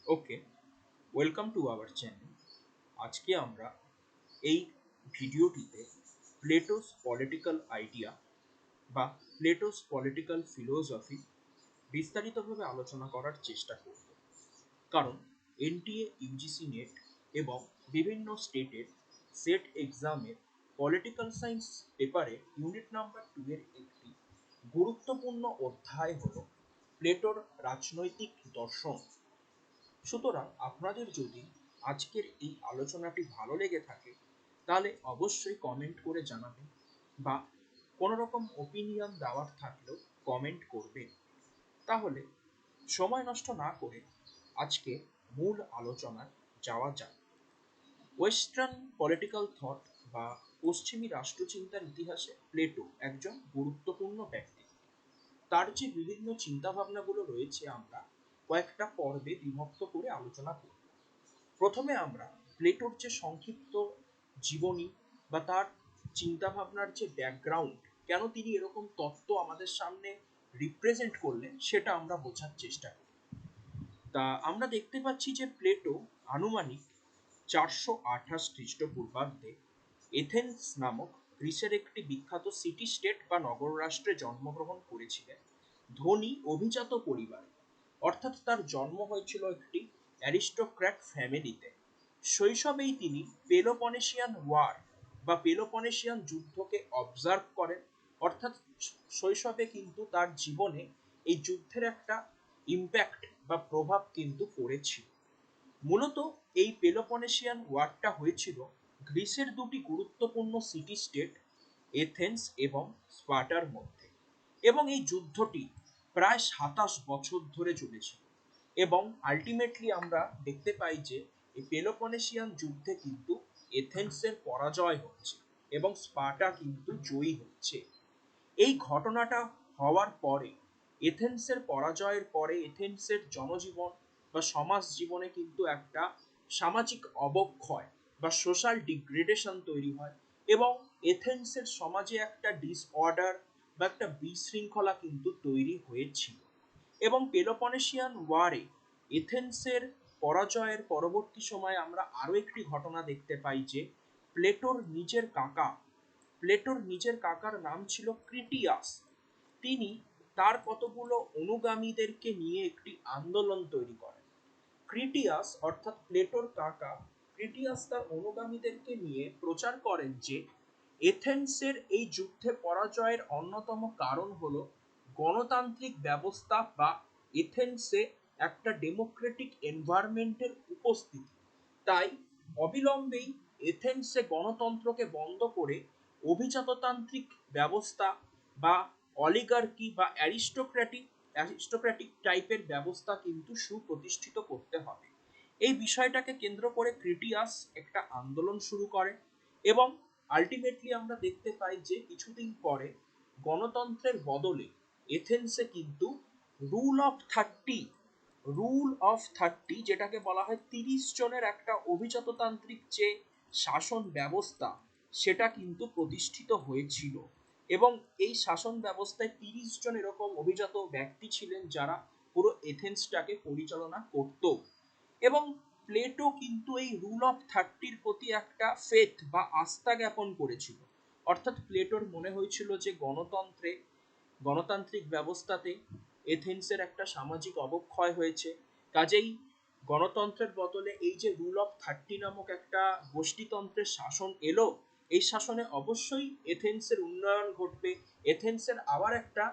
Okay, welcome to our channel. আজকে আমরা এই ভিডিওটিতে প্লেটোস পলিটিক্যাল আইডিয়া বা প্লেটোস পলিটিক্যাল ফিলোসফি বিস্তারিতভাবে আলোচনা করার চেষ্টা করব। কারণ এনটিএ, ইউজিসি নেট এবং বিভিন্ন স্টেটের সেট এক্সামের পলিটিক্যাল সায়েন্স পেপারে ইউনিট নাম্বার 2 এর একটি গুরুত্বপূর্ণ অধ্যায় হল প্লেটোর রাজনৈতিক দর্শন। সুতরাং আপনাদের যদি আজকের এই আলোচনাটি ভালো লেগে থাকে তাহলে অবশ্যই কমেন্ট করে জানাবেন, বা কোনো রকম ওপিনিয়ন দেওয়ার থাকলেও কমেন্ট করবেন। তাহলে সময় নষ্ট না করে আজকে মূল আলোচনায় যাওয়া যাক। ওয়েস্টার্ন পলিটিক্যাল থট বা পশ্চিমী রাষ্ট্রচিন্তার ইতিহাসে প্লেটো একজন গুরুত্বপূর্ণ ব্যক্তি। তার যে বিভিন্ন চিন্তাভাবনাগুলো রয়েছে আমরা কয়েকটা পর্বে বিভক্ত করে আলোচনা করব। প্রথমে আমরা প্লেটোর যে সংক্ষিপ্ত জীবনী বা তার চিন্তাভাবনার যে ব্যাকগ্রাউন্ড, কেন তিনি এরকম তত্ত্ব আমাদের সামনে রিপ্রেজেন্ট করলেন সেটা আমরা বোঝার চেষ্টা করি। তা আমরা দেখতে পাচ্ছি যে প্লেটো আনুমানিক 428 খ্রিস্টপূর্বাব্দে এথেন্স নামক গ্রিসের একটি বিখ্যাত সিটি স্টেট বা নগর রাষ্ট্রে জন্মগ্রহণ করেছিলেন ধনী অভিজাত পরিবারে। অর্থাৎ তার জন্ম হয়েছিল একটি অ্যারিস্টোক্র্যাট ফ্যামিলিতে। শৈশবেই তিনি পেলোপনেশিয়ান ওয়ার বা পেলোপনেশিয়ান যুদ্ধকে অবজার্ভ করেন। অর্থাৎ শৈশবে কিন্তু তার জীবনে এই যুদ্ধের একটা ইম্প্যাক্ট বা প্রভাব কিন্তু পড়েছিল। মূলত এই পেলোপনেশিয়ান ওয়ারটা হয়েছিল গ্রিসের দুটি গুরুত্বপূর্ণ সিটি স্টেট এথেন্স এবং স্পার্টার মধ্যে, এবং এই যুদ্ধটি প্রায় 27 বছর ধরে চলেছিল। এবং আলটিমেটলি আমরা দেখতে পাই যে এই পেলোপনেশিয়ান যুদ্ধে কিন্তু এথেন্সের পরাজয় হচ্ছে এবং স্পার্টা কিন্তু জয়ী হচ্ছে। এই ঘটনাটা হওয়ার পরে, এথেন্সের পরাজয়ের পরে এথেন্সের জনজীবন বা সমাজ জীবনে কিন্তু একটা সামাজিক অবক্ষয় বা সোশ্যাল ডিগ্রেডেশন তৈরি হয়, এবং এথেন্সের সমাজে একটা ডিসঅর্ডার বা একটা বিশৃঙ্খলা কিন্তু তৈরি হয়েছিল। এবং পেলোপনেশিয়ান ওয়ারে এথেন্সের পরাজয়ের পরবর্তী সময়ে আমরা আরও একটি ঘটনা দেখতে পাই যে প্লেটোর নিজের কাকার নাম ছিল ক্রিটিয়াস। তিনি তার কতগুলো অনুগামীদেরকে নিয়ে একটি আন্দোলন তৈরি করেন। ক্রিটিয়াস অর্থাৎ প্লেটোর কাকা ক্রিটিয়াস তার অনুগামীদেরকে নিয়ে প্রচার করেন যে এথেন্সের এই যুদ্ধে পরাজয়ের অন্যতম কারণ হলো গণতান্ত্রিক ব্যবস্থা বা এথেন্সে একটা ডেমোক্রেটিক এনভায়রনমেন্টের উপস্থিতি। তাই অবিলম্বেই এথেন্সে গণতন্ত্রকে বন্ধ করে অভিজাততান্ত্রিক ব্যবস্থা বা অলিগার্কি বা অ্যারিস্টোক্র্যাটিক টাইপের ব্যবস্থা কিন্তু সুপ্রতিষ্ঠিত করতে হবে। এই বিষয়টাকে কেন্দ্র করে ক্রিটিয়াস একটা আন্দোলন শুরু করে, এবং আলটিমেটলি আমরা দেখতে পাই যে কিছুদিন পরে গণতন্ত্রের বদলে এথেন্সে কিন্তু রুল অফ থার্টি যেটাকে বলা হয় 30 জনের একটা অভিজাততান্ত্রিক যে শাসন ব্যবস্থা, সেটা কিন্তু প্রতিষ্ঠিত হয়েছিল। এবং এই শাসন ব্যবস্থায় 30 জন এরকম অভিজাত ব্যক্তি ছিলেন যারা পুরো এথেন্সটাকে পরিচালনা করত। এবং প্লেটো কিন্তু এই রুল অফ থার্টির প্রতি একটা ফেথ বা আস্থা জ্ঞাপন করেছিল। অর্থাৎ প্লেটোর মনে হয়েছিল যে গণতান্ত্রিক ব্যবস্থাতে এথেন্সের একটা সামাজিক অবক্ষয় হয়েছে, কাজেই গণতন্ত্রের বদলে এই যে রুল অফ থার্টি নামক একটা গোষ্ঠীতন্ত্রের শাসন এলো, এই শাসনে অবশ্যই এথেন্সের উন্নয়ন ঘটবে, এথেন্সের আবার একটা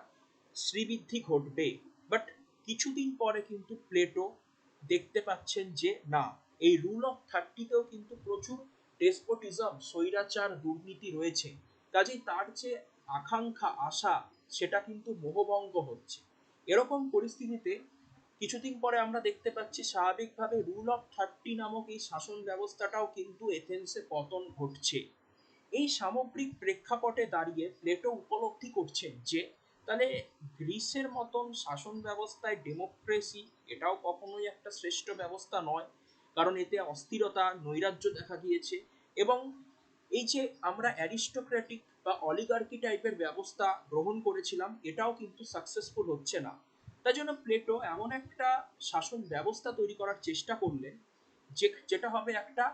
শ্রীবৃদ্ধি ঘটবে। বাট কিছুদিন পরে কিন্তু প্লেটো দেখতে পাচ্ছেন যে না, এই রুল অফ থার্টিতেও কিন্তু প্রচুর ডেসপোটিজম, স্বৈরাচার, দুর্নীতি রয়েছে। কাজেই তার যে আকাঙ্ক্ষা, আশা, সেটা কিন্তু মোহভঙ্গ হচ্ছে। এরকম পরিস্থিতিতে কিছুদিন পরে আমরা দেখতে পাচ্ছি স্বাভাবিকভাবে রুল অফ থার্টি নামক এই শাসন ব্যবস্থাটাও কিন্তু এথেন্সে পতন ঘটছে। এই সামগ্রিক প্রেক্ষাপটে দাঁড়িয়ে প্লেটো উপলব্ধি করছেন যে তাহলে গ্রিসের মতন শাসন ব্যবস্থায় ডেমোক্রেসি এটাও কখনোই একটা শ্রেষ্ঠ ব্যবস্থা নয়, কারণ এতে অস্থিরতা, নৈরাজ্য দেখা গিয়েছে। এবং এই যে আমরা অ্যারিস্টোক্র্যাটিক বা অলিগার্কি টাইপের ব্যবস্থা গ্রহণ করেছিলাম, এটাও কিন্তু সাকসেসফুল হচ্ছে না। তাই জন্য প্লেটো এমন একটা শাসন ব্যবস্থা তৈরি করার চেষ্টা করলেন যেটা হবে একটা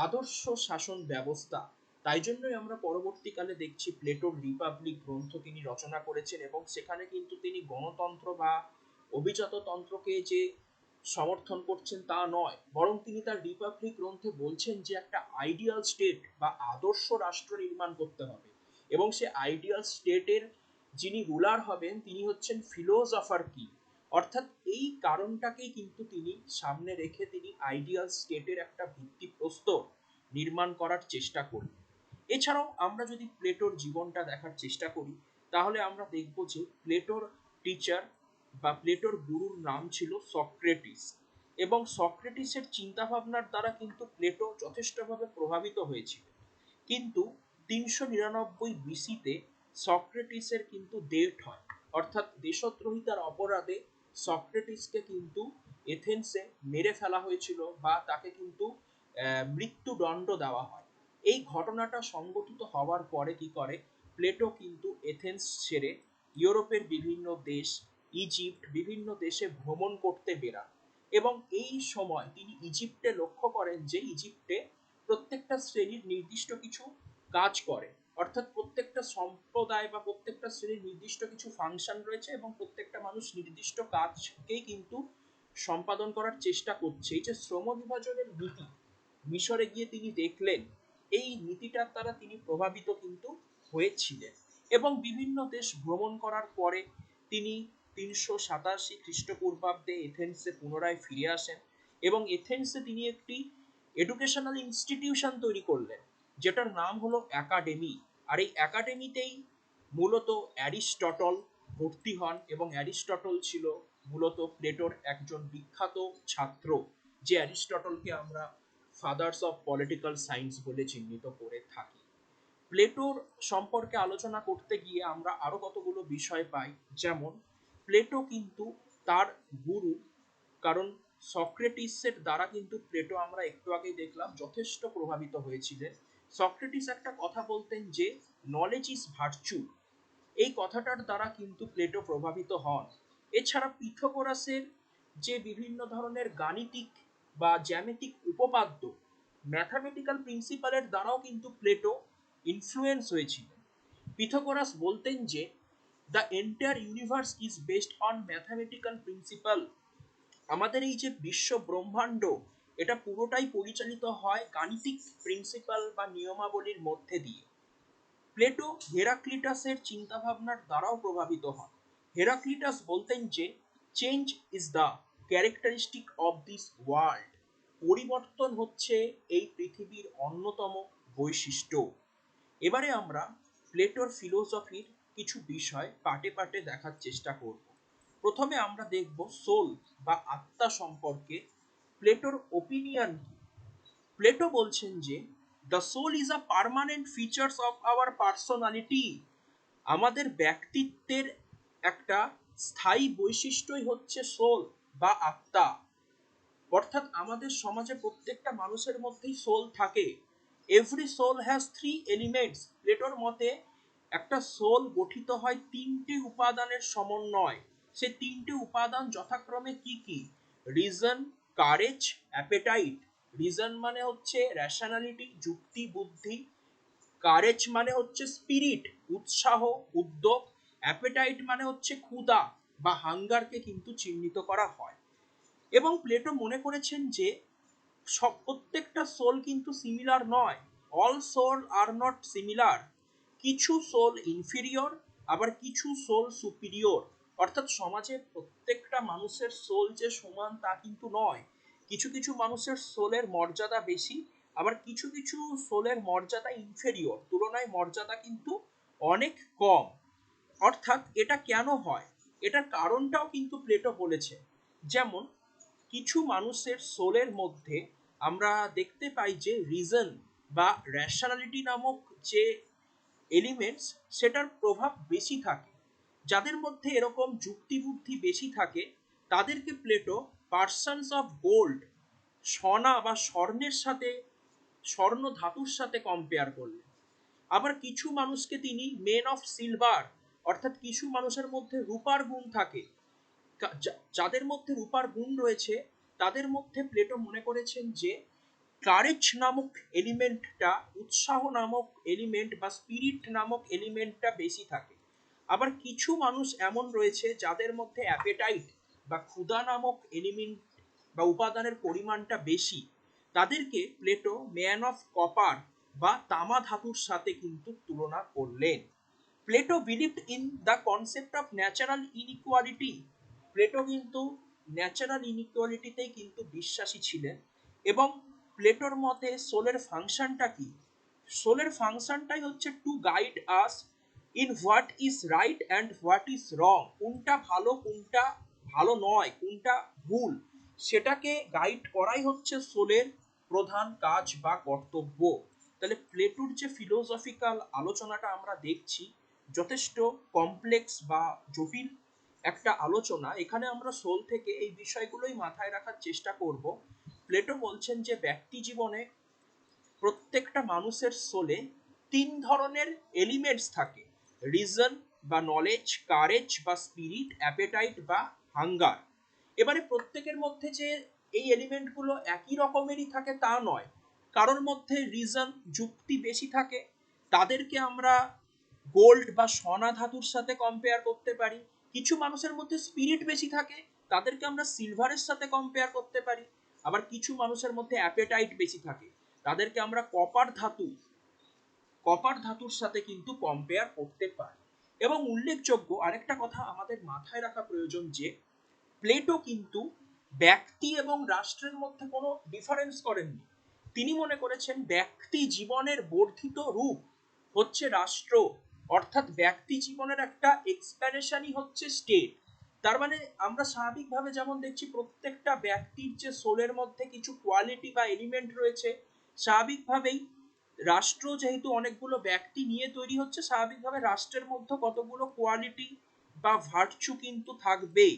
আদর্শ শাসন ব্যবস্থা। তাই জন্যই আমরা পরবর্তীকালে দেখছি প্লেটোর রিপাবলিক গ্রন্থ তিনি রচনা করেছেন, এবং সেখানে কিন্তু তিনি গণতন্ত্র বা অভিজাততন্ত্রকে যে সমর্থন করছেন তা নয়, বরং তিনি তার রিপাবলিক গ্রন্থে বলছেন যে একটা আইডিয়াল স্টেট বা আদর্শ রাষ্ট্র নির্মাণ করতে হবে, এবং সে আইডিয়াল স্টেটের যিনি রুলার হবেন তিনি হচ্ছেন ফিলোসফার কি। অর্থাৎ এই কারণটাকেই কিন্তু তিনি সামনে রেখে তিনি আইডিয়াল স্টেটের একটা ভিত্তিপ্রস্তর নির্মাণ করার চেষ্টা করলেন। এছাড়াও আমরা যদি প্লেটোর জীবনটা দেখার চেষ্টা করি, তাহলে আমরা দেখব যে প্লেটোর টিচার বা প্লেটোর গুরুর নাম ছিল সক্রেটিস, এবং সক্রেটিসের চিন্তাভাবনার দ্বারা কিন্তু প্লেটো যথেষ্টভাবে প্রভাবিত হয়েছিল। কিন্তু 399 বিসিতে সক্রেটিসের কিন্তু ডেথ হয়, অর্থাৎ দেশদ্রোহিতার অপরাধে সক্রেটিসকে কিন্তু এথেন্সে মেরে ফেলা হয়েছিল বা তাকে কিন্তু মৃত্যুদণ্ড দেওয়া হয়। এই ঘটনাটা সংঘটিত হওয়ার পরে কি করে, প্লেটো কিন্তু এথেন্স ছেড়ে ইউরোপের বিভিন্ন দেশ, ইজিপ্ট, বিভিন্ন দেশে ভ্রমণ করতে বেরান, এবং এই সময় তিনি ইজিপ্টে লক্ষ্য করেন যে ইজিপ্টে প্রত্যেকটা শ্রেণীর নির্দিষ্ট কিছু কাজ করে, অর্থাৎ প্রত্যেকটা সম্প্রদায় বা প্রত্যেকটা শ্রেণীর নির্দিষ্ট কিছু ফাংশন রয়েছে, এবং প্রত্যেকটা মানুষ নির্দিষ্ট কাজকেই কিন্তু সম্পাদন করার চেষ্টা করছে। এই যে শ্রম বিভাজনের নীতি মিশরে গিয়ে তিনি দেখলেন, এই নীতিটার দ্বারা তিনি প্রভাবিত কিন্তু হয়েছিলেন, এবং বিভিন্ন দেশ ভ্রমণ করার পরে তিনি 387 খ্রিস্টপূর্বাব্দে এথেন্সে পুনরায় ফিরে আসেন, এবং এথেন্সে তিনি একটি এডুকেশনাল ইনস্টিটিউশন তৈরি করলেন যেটার নাম হলো একাডেমি। আর এই একাডেমিতেই মূলত অ্যারিস্টটল ভর্তি হন, এবং অ্যারিস্টটল ছিল মূলত প্লেটোর একজন বিখ্যাত ছাত্র, যে অ্যারিস্টটলকে আমরা ফাদার্স অফ পলিটিক্যাল সায়েন্স বলে চিহ্নিত করে থাকি। প্লেটোর সম্পর্কে আলোচনা করতে গিয়ে আমরা আরো কতগুলো বিষয় পাই, যেমন প্লেটো কিন্তু তার গুরু, কারণ সক্রেটিসের দ্বারা কিন্তু প্লেটো আমরা একটু আগেই দেখলাম যথেষ্ট প্রভাবিত হয়েছিলেন। সক্রেটিস একটা কথা বলতেন যে নলেজ ইজ ভার্চু, এই কথাটার দ্বারা কিন্তু প্লেটো প্রভাবিত হন। এছাড়া পিথাগোরাসের যে বিভিন্ন ধরনের গাণিতিক বা জ্যামিতিক উপপাদ্য, ম্যাথামেটিক্যাল প্রিন্সিপালের দ্বারাও কিন্তু প্লেটো ইনফ্লুয়েন্স হয়েছিলেন। পিথাগোরাস বলতেন যে the entire universe is based on mathematical principal, আমাদের এই যে বিশ্ব ব্রহ্মাণ্ড এটা পুরোটাই পরিচালিত হয় গাণিতিক প্রিন্সিপাল বা নিয়মাবলীর মধ্যে দিয়ে। প্লেটো হেরাক্লিটাসের চিন্তাভাবনার দ্বারাও প্রভাবিত হন। হেরাক্লিটাস বলতেন যে change is the characteristic of this world, পরিবর্তন হচ্ছে এই পৃথিবীর অন্যতম বৈশিষ্ট্য। এবারে আমরা প্লেটোর ফিলোসফির কিছু বিষয় পাটে পাটে দেখার চেষ্টা করব। প্রথমে আমরা দেখব সোল বা আত্মা সম্পর্কে প্লেটোর ওপিনিয়ন কি। প্লেটো বলছেন যে the soul is a permanent features of our personality, আমাদের ব্যক্তিত্বের একটা স্থায়ী বৈশিষ্ট্যই হচ্ছে সোল বা আত্মা। অর্থাৎ আমাদের সমাজে প্রত্যেকটা মানুষের মধ্যেই সোল থাকে। Every soul has three elements, প্লেটোর মতে একটা সোল গঠিত হয় তিনটি উপাদানের সমন্বয়। সে তিনটি উপাদান যথাক্রমে কি কি? Reason, courage, appetite. রিজন মানে হচ্ছে র্যাশনালিটি, যুক্তি, বুদ্ধি। কারেজ মানে হচ্ছে স্পিরিট, উৎসাহ, উদ্যোগ। অ্যাপেটাইট মানে হচ্ছে ক্ষুধা বা হাঙ্গারকে কিন্তু চিহ্নিত করা হয়। এবং প্লেটো মনে করেছেন যে সব প্রত্যেকটা সোল কিন্তু সিমিলার নয়, all soul are not similar. কিছু সোল ইনফিরিয়র, আবার কিছু সোল সুপিরিয়র। অর্থাৎ সমাজে প্রত্যেকটা মানুষের সোল যে সমান তা কিন্তু নয়, কিছু কিছু মানুষের সোলের মর্যাদা বেশি, আবার কিছু কিছু সোলের মর্যাদা ইনফেরিয়র, তুলনায় মর্যাদা কিন্তু অনেক কম। অর্থাৎ এটা কেন হয়, এটার কারণটাও কিন্তু প্লেটো বলেছে। যেমন কিছু মানুষের সোলের মধ্যে আমরা দেখতে পাই যে রিজন বা র্যাশনালিটি নামক যে এলিমেন্টস সেটার প্রভাব বেশি থাকে। যাদের মধ্যে এরকম যুক্তিবুদ্ধি বেশি থাকে তাদেরকে প্লেটো পার্সনস অফ গোল্ড, সোনা বা স্বর্ণের সাথে, স্বর্ণ ধাতুর সাথে কম্পেয়ার করলেন। আবার কিছু মানুষকে তিনি মেন অফ সিলভার, অর্থাৎ কিছু মানুষের মধ্যে রূপার গুণ থাকে, যাদের মধ্যে রূপার গুণ রয়েছে তাদের মধ্যে প্লেটো মনে করেছেন যে কারেজ নামক এলিমেন্টটা, উৎসাহ নামক এলিমেন্ট বা স্পিরিট নামক এলিমেন্টটা বেশি থাকে। আবার কিছু মানুষ এমন রয়েছে যাদের মধ্যে অ্যাপেটাইট বা ক্ষুধা নামক এলিমেন্ট বা উপাদানের পরিমাণটা বেশি। তাদেরকে প্লেটো ম্যান অফ কপার বা তামা ধাতুর সাথে কিন্তু তুলনা করলেন। Plato believed in the concept of natural inequality. Plato কিন্তু ন্যাচারাল ইনইকুয়ালিটিতেই কিন্তু বিশ্বাসী ছিলেন। এবং প্লেটোর মতে সোলের ফাংশনটা কি? সোলের ফাংশনটাই হচ্ছে to guide us in what is right and what is wrong. কোনটা ভালো, কোনটা ভালো নয়, কোনটা ভুল, সেটাকে গাইড করাই হচ্ছে সোলের প্রধান কাজ বা কর্তব্য। তাহলে প্লেটোর যে ফিলোসফিক্যাল আলোচনাটা আমরা দেখছি যথেষ্ট কমপ্লেক্স বা জটিল একটা আলোচনা। এখানে আমরা সোল থেকে এই বিষয়গুলোই মাথায় রাখার চেষ্টা করব। প্লেটো বলছেন যে ব্যক্তি জীবনে প্রত্যেকটা মানুষের সোলে তিন ধরনের এলিমেন্টস থাকে: রিজন বা নলেজ, কারেজ বা স্পিরিট, অ্যাপেটাইট বা হাঙ্গার। এবারে প্রত্যেকের মধ্যে যে এই এলিমেন্টগুলো একই রকমেরই থাকে তা নয়। কারোর মধ্যে রিজন, যুক্তি বেশি থাকে, তাদেরকে আমরা গোল্ড বা সোনা ধাতুর সাথে কম্পেয়ার করতে পারি। কিছু মানুষের মধ্যে স্পিরিট বেশি থাকে, তাদেরকে আমরা সিলভারের সাথে কম্পেয়ার করতে পারি। আবার কিছু মানুষের মধ্যে অ্যাপেটাইট বেশি থাকে, তাদেরকে আমরা কপার ধাতুর সাথে কিন্তু কম্পেয়ার করতে পারি। এবং উল্লেখযোগ্য আরেকটা কথা আমাদের মাথায় রাখা প্রয়োজন যে প্লেটো কিন্তু ব্যক্তি এবং রাষ্ট্রের মধ্যে কোনো ডিফারেন্স করেননি। তিনি মনে করেছেন ব্যক্তি জীবনের বর্ধিত রূপ হচ্ছে রাষ্ট্র, অর্থাৎ ব্যক্তি জীবনের একটা এক্সপ্যানেশনই হচ্ছে স্টেট। তার মানে আমরা স্বাভাবিকভাবে যেমন দেখছি প্রত্যেকটা ব্যক্তির যে সোলের মধ্যে কিছু কোয়ালিটি বা এলিমেন্ট রয়েছে, স্বাভাবিকভাবেই রাষ্ট্র যেহেতু অনেকগুলো ব্যক্তি নিয়ে তৈরি হচ্ছে, স্বাভাবিকভাবে রাষ্ট্রের মধ্যে কতগুলো কোয়ালিটি বা ভার্চু কিন্তু থাকবে,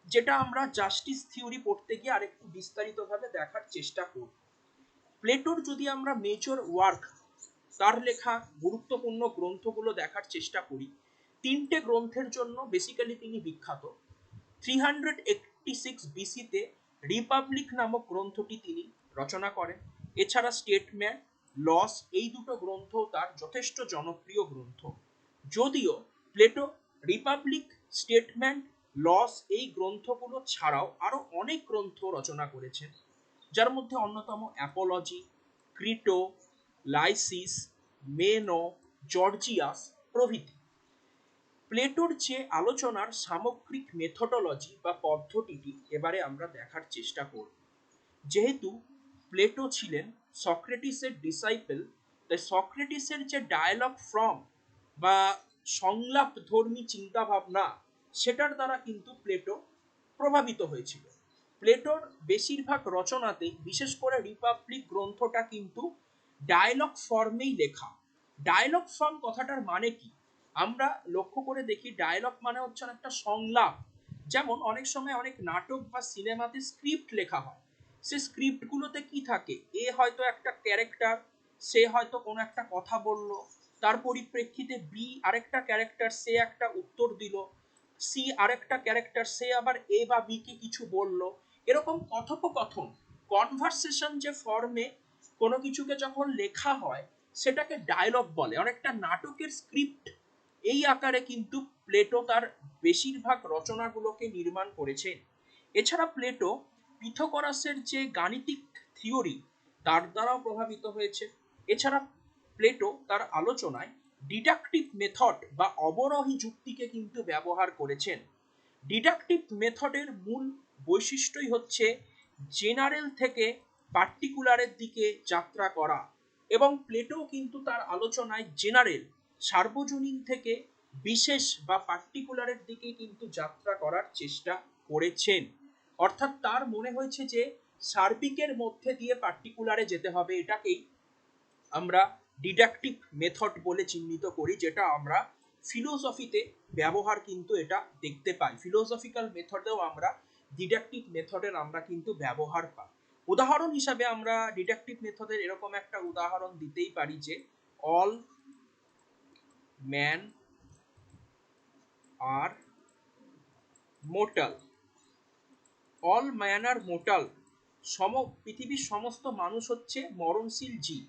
যেটা আমরা জাস্টিস থিওরি পড়তে গিয়ে আরেকটু বিস্তারিতভাবে দেখার চেষ্টা করব। প্লেটোর যদি আমরা মেজর ওয়ার্ক, তার লেখা গুরুত্বপূর্ণ গ্রন্থগুলো দেখার চেষ্টা করি, তিনটে গ্রন্থের জন্য বেসিক্যালি তিনি বিখ্যাত। 386 বিসিতে রিপাবলিক নামক গ্রন্থটি তিনি রচনা করেন। এছাড়া স্টেটমেন্ট, লস, এই দুটো গ্রন্থ তার যথেষ্ট জনপ্রিয় গ্রন্থ। যদিও প্লেটো রিপাবলিক, স্টেটমেন্ট, লস এই গ্রন্থগুলো ছাড়াও আরো অনেক গ্রন্থ রচনা করেছেন, যার মধ্যে অন্যতম অ্যাপোলজি, ক্রিটো, লাইসিস, মেনো, জর্জিয়াস প্রভৃতি। প্লেটোর যে আলোচনার সামগ্রিক মেথোডোলজি বা পদ্ধতিটি এবারে আমরা দেখার চেষ্টা করব। যেহেতু প্লেটো ছিলেন সক্রেটিসের ডিসাইপল, তাই সক্রেটিসের যে ডায়ালগ ফর্ম বা সংলাপ ধর্মী চিন্তাভাবনা, সেটার দ্বারা কিন্তু প্লেটো প্রভাবিত হয়েছিল। প্লেটোর বেশিরভাগ রচনাতেই, বিশেষ করে রিপাবলিক গ্রন্থটা কিন্তু ডায়ালগ ফর্মেই লেখা। ডায়ালগ ফর্ম কথাটার মানে কি? আমরা লক্ষ্য করে দেখি ডায়ালগ মানে হচ্ছে একটা সংলাপ। যেমন অনেক সময় অনেক নাটক বা সিনেমাতে স্ক্রিপ্ট লেখা হয়, সে স্ক্রিপ্টগুলোতে কি থাকে, এ হয়তো একটা ক্যারেক্টার, সে হয়তো কোনো একটা কথা বলল, তার পরিপ্রেক্ষিতে বি আরেকটা ক্যারেক্টার, সে একটা উত্তর দিল, সি আরেকটা ক্যারেক্টার, সে আবার এ বা বি কে কিছু বলল। এরকম কথোপকথন, কনভারসেশন যে ফর্মে কোনো কিছুকে যখন লেখা হয় সেটাকে ডায়লগ বলে। অনেকটা নাটকের স্ক্রিপ্ট এই আকারে কিন্তু প্লেটো তার বেশিরভাগ রচনাগুলোকে নির্মাণ করেছেন। এছাড়া প্লেটো পিথাগোরাসের যে গাণিতিক থিওরি, তার দ্বারাও প্রভাবিত হয়েছে। এছাড়া প্লেটো তার আলোচনায় ডিডাকটিভ মেথড বা অবরোহী যুক্তিকে কিন্তু ব্যবহার করেছেন। ডিডাকটিভ মেথডের মূল বৈশিষ্ট্যই হচ্ছে জেনারেল থেকে পার্টিকুলারের দিকে যাত্রা করা। এবং প্লেটো কিন্তু তার আলোচনায় জেনারেল, সার্বজনীন থেকে বিশেষ বা পার্টিকুলারের দিকে কিন্তু যাত্রা করার চেষ্টা করেছেন। অর্থাৎ তার মনে হয়েছে যে সার্বিকের মধ্যে দিয়ে পার্টিকুলারে যেতে হবে। এটাকেই আমরা ডিডাকটিভ মেথড বলে চিহ্নিত করি, যেটা আমরা ফিলোসফিতে ব্যবহার কিন্তু এটা দেখতে পাই। ফিলোসফিক্যাল মেথডেও আমরা ডিডাকটিভ মেথডের আমরা কিন্তু ব্যবহার পাই। উদাহরণ হিসাবে আমরা ডিডাকটিভ মেথডের এরকম একটা উদাহরণ দিতেই পারি যে all man are mortal, all men are mortal, পৃথিবীর সমস্ত মানুষ হচ্ছে মরণশীল জীব।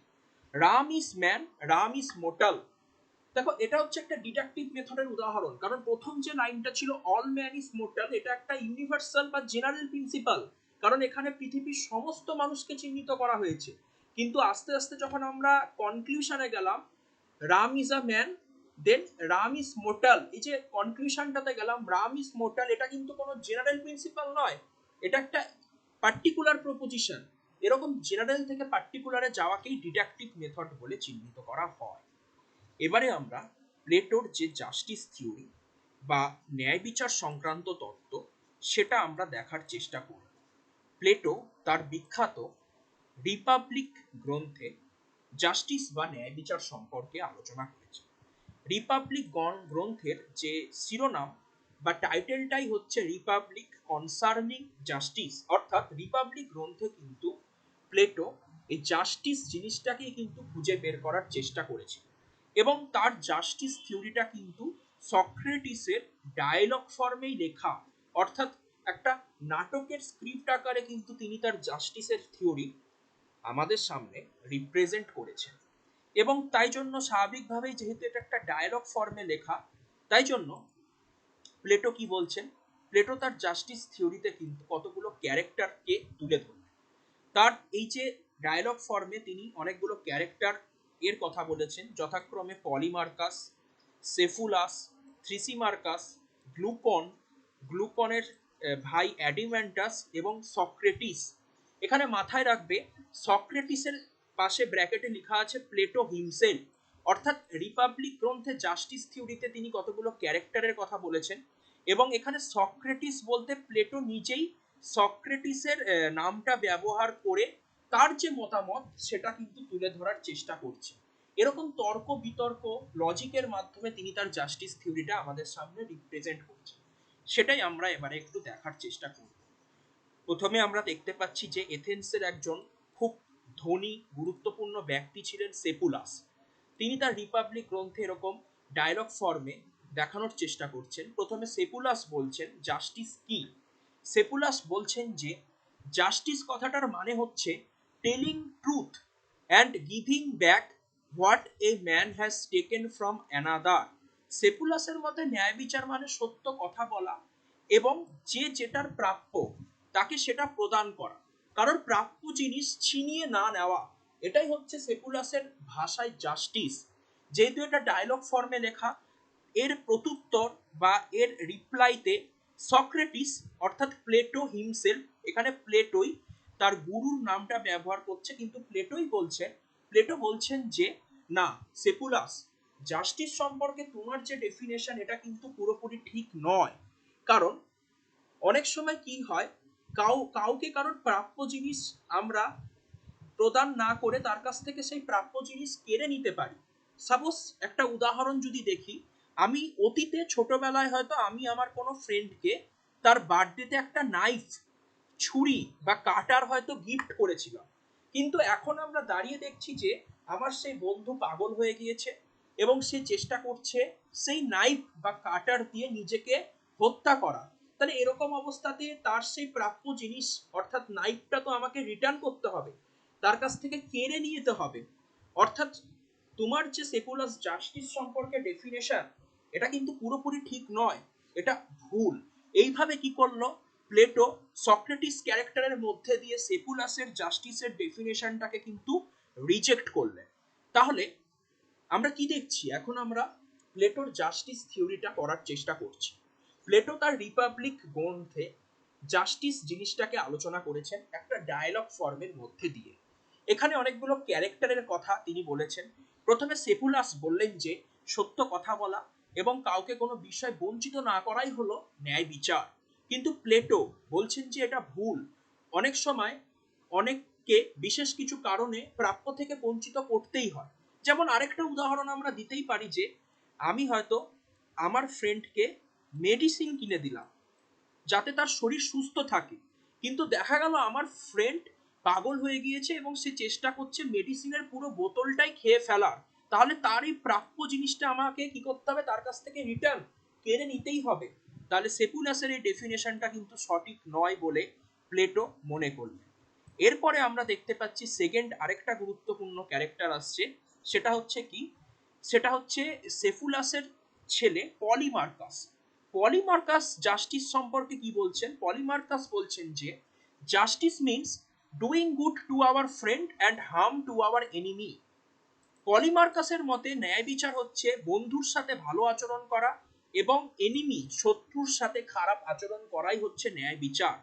Ram is man, Ram is mortal. দেখো এটা হচ্ছে একটা ডিডাকটিভ মেথডের উদাহরণ, কারণ প্রথম যে লাইনটা ছিল অল ম্যান ইজ মোর্টাল, এটা একটা ইউনিভার্সাল বা জেনারেল প্রিন্সিপাল, কারণ এখানে পৃথিবীর সমস্ত মানুষকে চিহ্নিত করা হয়েছে। কিন্তু আস্তে আস্তে যখন আমরা কনক্লুশনে গেলাম Ram is a man, then Ram is mortal, এই যে কনক্লুশনটাতে গেলাম রাম ইজ মোর্টাল, এটা কিন্তু কোনো জেনারেল প্রিন্সিপাল নয়, এটা একটা পার্টিকুলার প্রপোজিশন। এরকম জেনারেল থেকে পার্টিকুলারে যাওয়াকেই ডিডাকটিভ মেথড বলে চিহ্নিত করা হয়। এবারে আমরা প্লেটোর যে জাস্টিস থিওরি বা ন্যায় বিচার সংক্রান্ত তত্ত্ব, সেটা আমরা দেখার চেষ্টা করব। প্লেটো তার বিখ্যাত রিপাবলিক গ্রন্থে জাস্টিস বা ন্যায় বিচার সম্পর্কে আলোচনা করেছে। রিপাবলিক গ্রন্থের যে শিরোনাম বা টাইটেলটাই হচ্ছে রিপাবলিক কনসার্নিং জাস্টিস, অর্থাৎ রিপাবলিক গ্রন্থে কিন্তু প্লেটো এই জাস্টিস জিনিসটাকেই কিন্তু খুঁজে বের করার চেষ্টা করেছে, এবং তার জাস্টিস থিওরিটা কিন্তু সক্রেটিসের ডায়ালগ ফর্মেই লেখা, অর্থাৎ একটা নাটকের স্ক্রিপ্ট আকারে কিন্তু তিনি তার জাস্টিসের থিওরি আমাদের সামনে রিপ্রেজেন্ট করেছেন। এবং তাই জন্য স্বাভাবিকভাবেই যেহেতু এটা একটা ডায়ালগ ফর্মে লেখা, তাই জন্য প্লেটো কি বলছেন, প্লেটো তার জাস্টিস থিওরিতে কিন্তু কতগুলো ক্যারেক্টারকে তুলে ধরলেন। তার এই যে ডায়ালগ ফর্মে তিনি অনেকগুলো ক্যারেক্টার এর কথা বলেছেন, যথাক্রমে পলিমার্কাস, সেফুলাস, থ্রিসিমার্কাস, গ্লুকন, গ্লুকনের ভাই অ্যাডিম্যান্টাস এবং সক্রেটিস। এখানে মাথায় রাখবে সক্রেটিসের পাশে ব্র্যাকেটে লেখা আছে প্লেটো হিমসেলফ, অর্থাৎ রিপাবলিক গ্রন্থে জাস্টিস থিওরিতে তিনি কতগুলো ক্যারেক্টারের কথা বলেছেন, এবং এখানে সক্রেটিস বলতে প্লেটো নিজেই সক্রেটিসের নামটা ব্যবহার করে তার যে মতামত সেটা কিন্তু তুলে ধরার চেষ্টা করছে। এরকম তর্ক বিতর্ক লজিকের মাধ্যমে তিনি তার জাস্টিস থিওরিটা আমাদের সামনে রিপ্রেজেন্ট করছেন। সেটাই আমরা এবারে একটু দেখার চেষ্টা করব। প্রথমে আমরা দেখতে পাচ্ছি যে এথেন্সের একজন খুব ধনী গুরুত্বপূর্ণ ব্যক্তি ছিলেন সেপুলাস। তিনি তার রিপাবলিক গ্রন্থে এরকম ডায়লগ ফর্মে দেখানোর চেষ্টা করছেন। প্রথমে সেপুলাস বলছেন জাস্টিস কি। সেপুলাস বলছেন যে জাস্টিস কথাটার মানে হচ্ছে telling truth and giving back what a man has taken from another. সেপুলাসের মতে ন্যায় বিচার মানে সত্য কথা বলা এবং যে যেটার প্রাপ্য তাকে সেটা প্রদান করা, কারোর প্রাপ্য জিনিস ছিনিয়ে না নেওয়া, এটাই হচ্ছে সেপুলাসের ভাষায় জাস্টিস। যেহেতু এটা ডায়লগ ফর্মে লেখা, এর প্রত্যুত্তর বা এর রিপ্লাইতে সক্রেটিস অর্থাৎ প্লেটো হিমসেলফ, এখানে প্লেটোই তার গুরুর নামটা ব্যবহার করছে, কিন্তু প্লেটো বলছেন যে না সেপুলাস, জাস্টিস সম্পর্কে তোমার যে ডেফিনেশন এটা কিন্তু পুরোপুরি ঠিক নয়। কারণ অনেক সময় কি হয়, কাউকে কারোর প্রাপ্য জিনিস আমরা প্রদান না করে তার কাছ থেকে সেই প্রাপ্য জিনিস কেড়ে নিতে পারি। সাপোজ একটা উদাহরণ যদি দেখি, আমি অতীতে ছোটবেলায় হয়তো আমি আমার কোনো ফ্রেন্ডকে তার বার্থডেতে একটা নাইফ, ছুরি বা কাটার হয়তো গিফট করেছিলাম, কিন্তু এখন আমরা দাঁড়িয়ে দেখছি যে আমার সেই বন্ধু পাগল হয়ে গিয়েছে এবং সে চেষ্টা করছে সেই নাইফ বা কাটার দিয়ে নিজেকে হত্যা করা। তাহলে এরকম অবস্থাতে তার সেই প্রাপ্য জিনিস অর্থাৎ নাইফটা তো আমাকে রিটার্ন করতে হবে, তার কাছ থেকে কেড়ে নিতে হবে। অর্থাৎ তোমার যে সেকুলার জাস্টিস সম্পর্কে ডেফিনেশন এটা কিন্তু পুরোপুরি ঠিক নয়, এটা ভুল। এইভাবে কি করলো প্লেটো সক্রেটিস ক্যারেক্টারের মধ্যে দিয়ে সেকুলাসের জাস্টিসের ডেফিনেশনটাকে কিন্তু রিজেক্ট করলেন। তাহলে আমরা কি দেখছি, এখন আমরা প্লেটোর জাস্টিস থিওরিটা করার চেষ্টা করছি। প্লেটো তার রিপাবলিক গ্রন্থে জাস্টিস জিনিসটাকে আলোচনা করেছেন একটা ডায়ালগ ফর্মের মধ্যে দিয়ে। এখানে অনেকগুলো ক্যারেক্টারের কথা তিনি বলেছেন। প্রথমে সেপুলাস বললেন যে সত্য কথা বলা এবং কাউকে কোনো বিষয় বঞ্চিত না করাই হলো ন্যায় বিচার, কিন্তু প্লেটো বলছেন যে এটা ভুল। অনেক সময় অনেককে বিশেষ কিছু কারণে প্রাপ্য থেকে বঞ্চিত করতেই হয়। যেমন আরেকটা উদাহরণ আমরা দিতেই পারি যে আমি হয়তো আমার ফ্রেন্ডকে মেডিসিন কিনে দিলাম যাতে তার শরীর সুস্থ থাকে, কিন্তু দেখা গেল আমার ফ্রেন্ড পাগল হয়ে গিয়েছে এবং সে চেষ্টা করছে মেডিসিনের পুরো বোতলটাই খেয়ে ফেলার। তাহলে তার এই প্রাপ্য জিনিসটা আমাকে কি করতে হবে, তার কাছ থেকে রিটার্ন কেড়ে নিতেই হবে। তাহলে সেপুলাসের এই ডেফিনেশনটা কিন্তু সঠিক নয় বলে প্লেটো মনে করলেন। এরপরে আমরা দেখতে পাচ্ছি সেকেন্ড আরেকটা গুরুত্বপূর্ণ ক্যারেক্টার আসছে, সেটা হচ্ছে কি, সেটা হচ্ছে সেফুলাসের ছেলে পলিমার্কাস। পলিমার্কাস জাস্টিস সম্পর্কে কি বলছেন? পলিমার্কাস বলছেন যে justice means doing good to our friend and harm to our enemy. পলিমার্কাসের মতে ন্যায় বিচার হচ্ছে বন্ধুর সাথে ভালো আচরণ করা এবং এনিমি শত্রুর সাথে খারাপ আচরণ করাই হচ্ছে ন্যায় বিচার।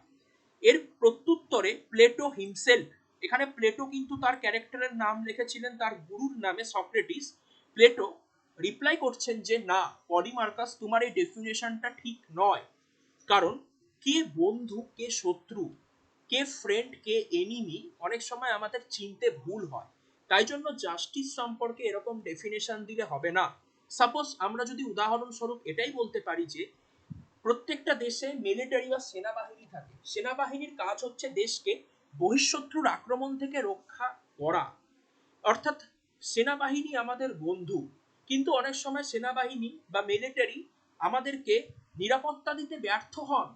এর প্রত্যুত্তরে প্লেটো হিমসেলফ, এখানে প্লেটো কিন্তু তার ক্যারেক্টারের নাম লিখেছিলেন তার গুরুর নামে সক্রেটিস। প্লেটো রিপ্লাই করছেন যে না পলিমার্কাস, তোমার এই ডেফিনেশনটা ঠিক নয়, কারণ কে বন্ধু কে শত্রু, কে ফ্রেন্ড কে এনিমি অনেক সময় আমাদের চিনতে ভুল হয়। তাই জন্য জাস্টিস সম্পর্কে এরকম ডেফিনেশন দিলে হবে না। সাপোজ আমরা যদি উদাহরণস্বরূপ এটাই বলতে পারি যে প্রত্যেকটা দেশে মিলিটারি বা সেনাবাহিনী থাকে, সেনাবাহিনীর কাজ হচ্ছে দেশকে বহিঃশত্রুর আক্রমণ থেকে রক্ষা করা, অর্থাৎ সেনাবাহিনী আমাদের বন্ধু। কিন্তু অনেক সময় সেনাবাহিনী বা মিলিটারি আমাদেরকে নিরাপত্তা দিতে ব্যর্থ হন,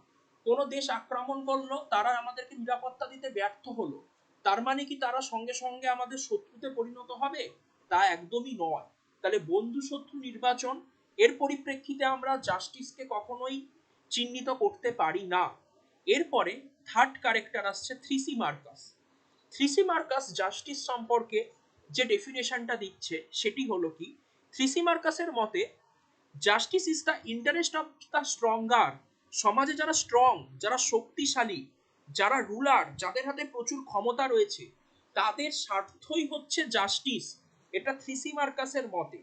কোনো দেশ আক্রমণ করলো তারা আমাদেরকে নিরাপত্তা দিতে ব্যর্থ হলো, তার মানে কি তারা সঙ্গে সঙ্গে আমাদের শত্রুতে পরিণত হবে? তা একদমই নয়। তাহলে বন্ধু শত্রু নির্বাচন এর পরিপ্রেক্ষিতে আমরা জাস্টিসকে কখনোই চিহ্নিত করতে পারি না। এরপরে থার্ড ক্যারেক্টার আসছে থ্রিসিমার্কাস। থ্রিসিমার্কাস জাস্টিস সম্পর্কে যে ডেফিনেশনটা দিচ্ছে সেটি হলো কি, থ্রিসিমার্কাসের মতে justice is the interest of the stronger. সমাজে যারা স্ট্রং, যারা শক্তিশালী, যারা রুলার, যাদের হাতে প্রচুর ক্ষমতা রয়েছে, তাদের স্বার্থই হচ্ছে জাস্টিস। এটা থ্রিসিমার্কাসের মতে।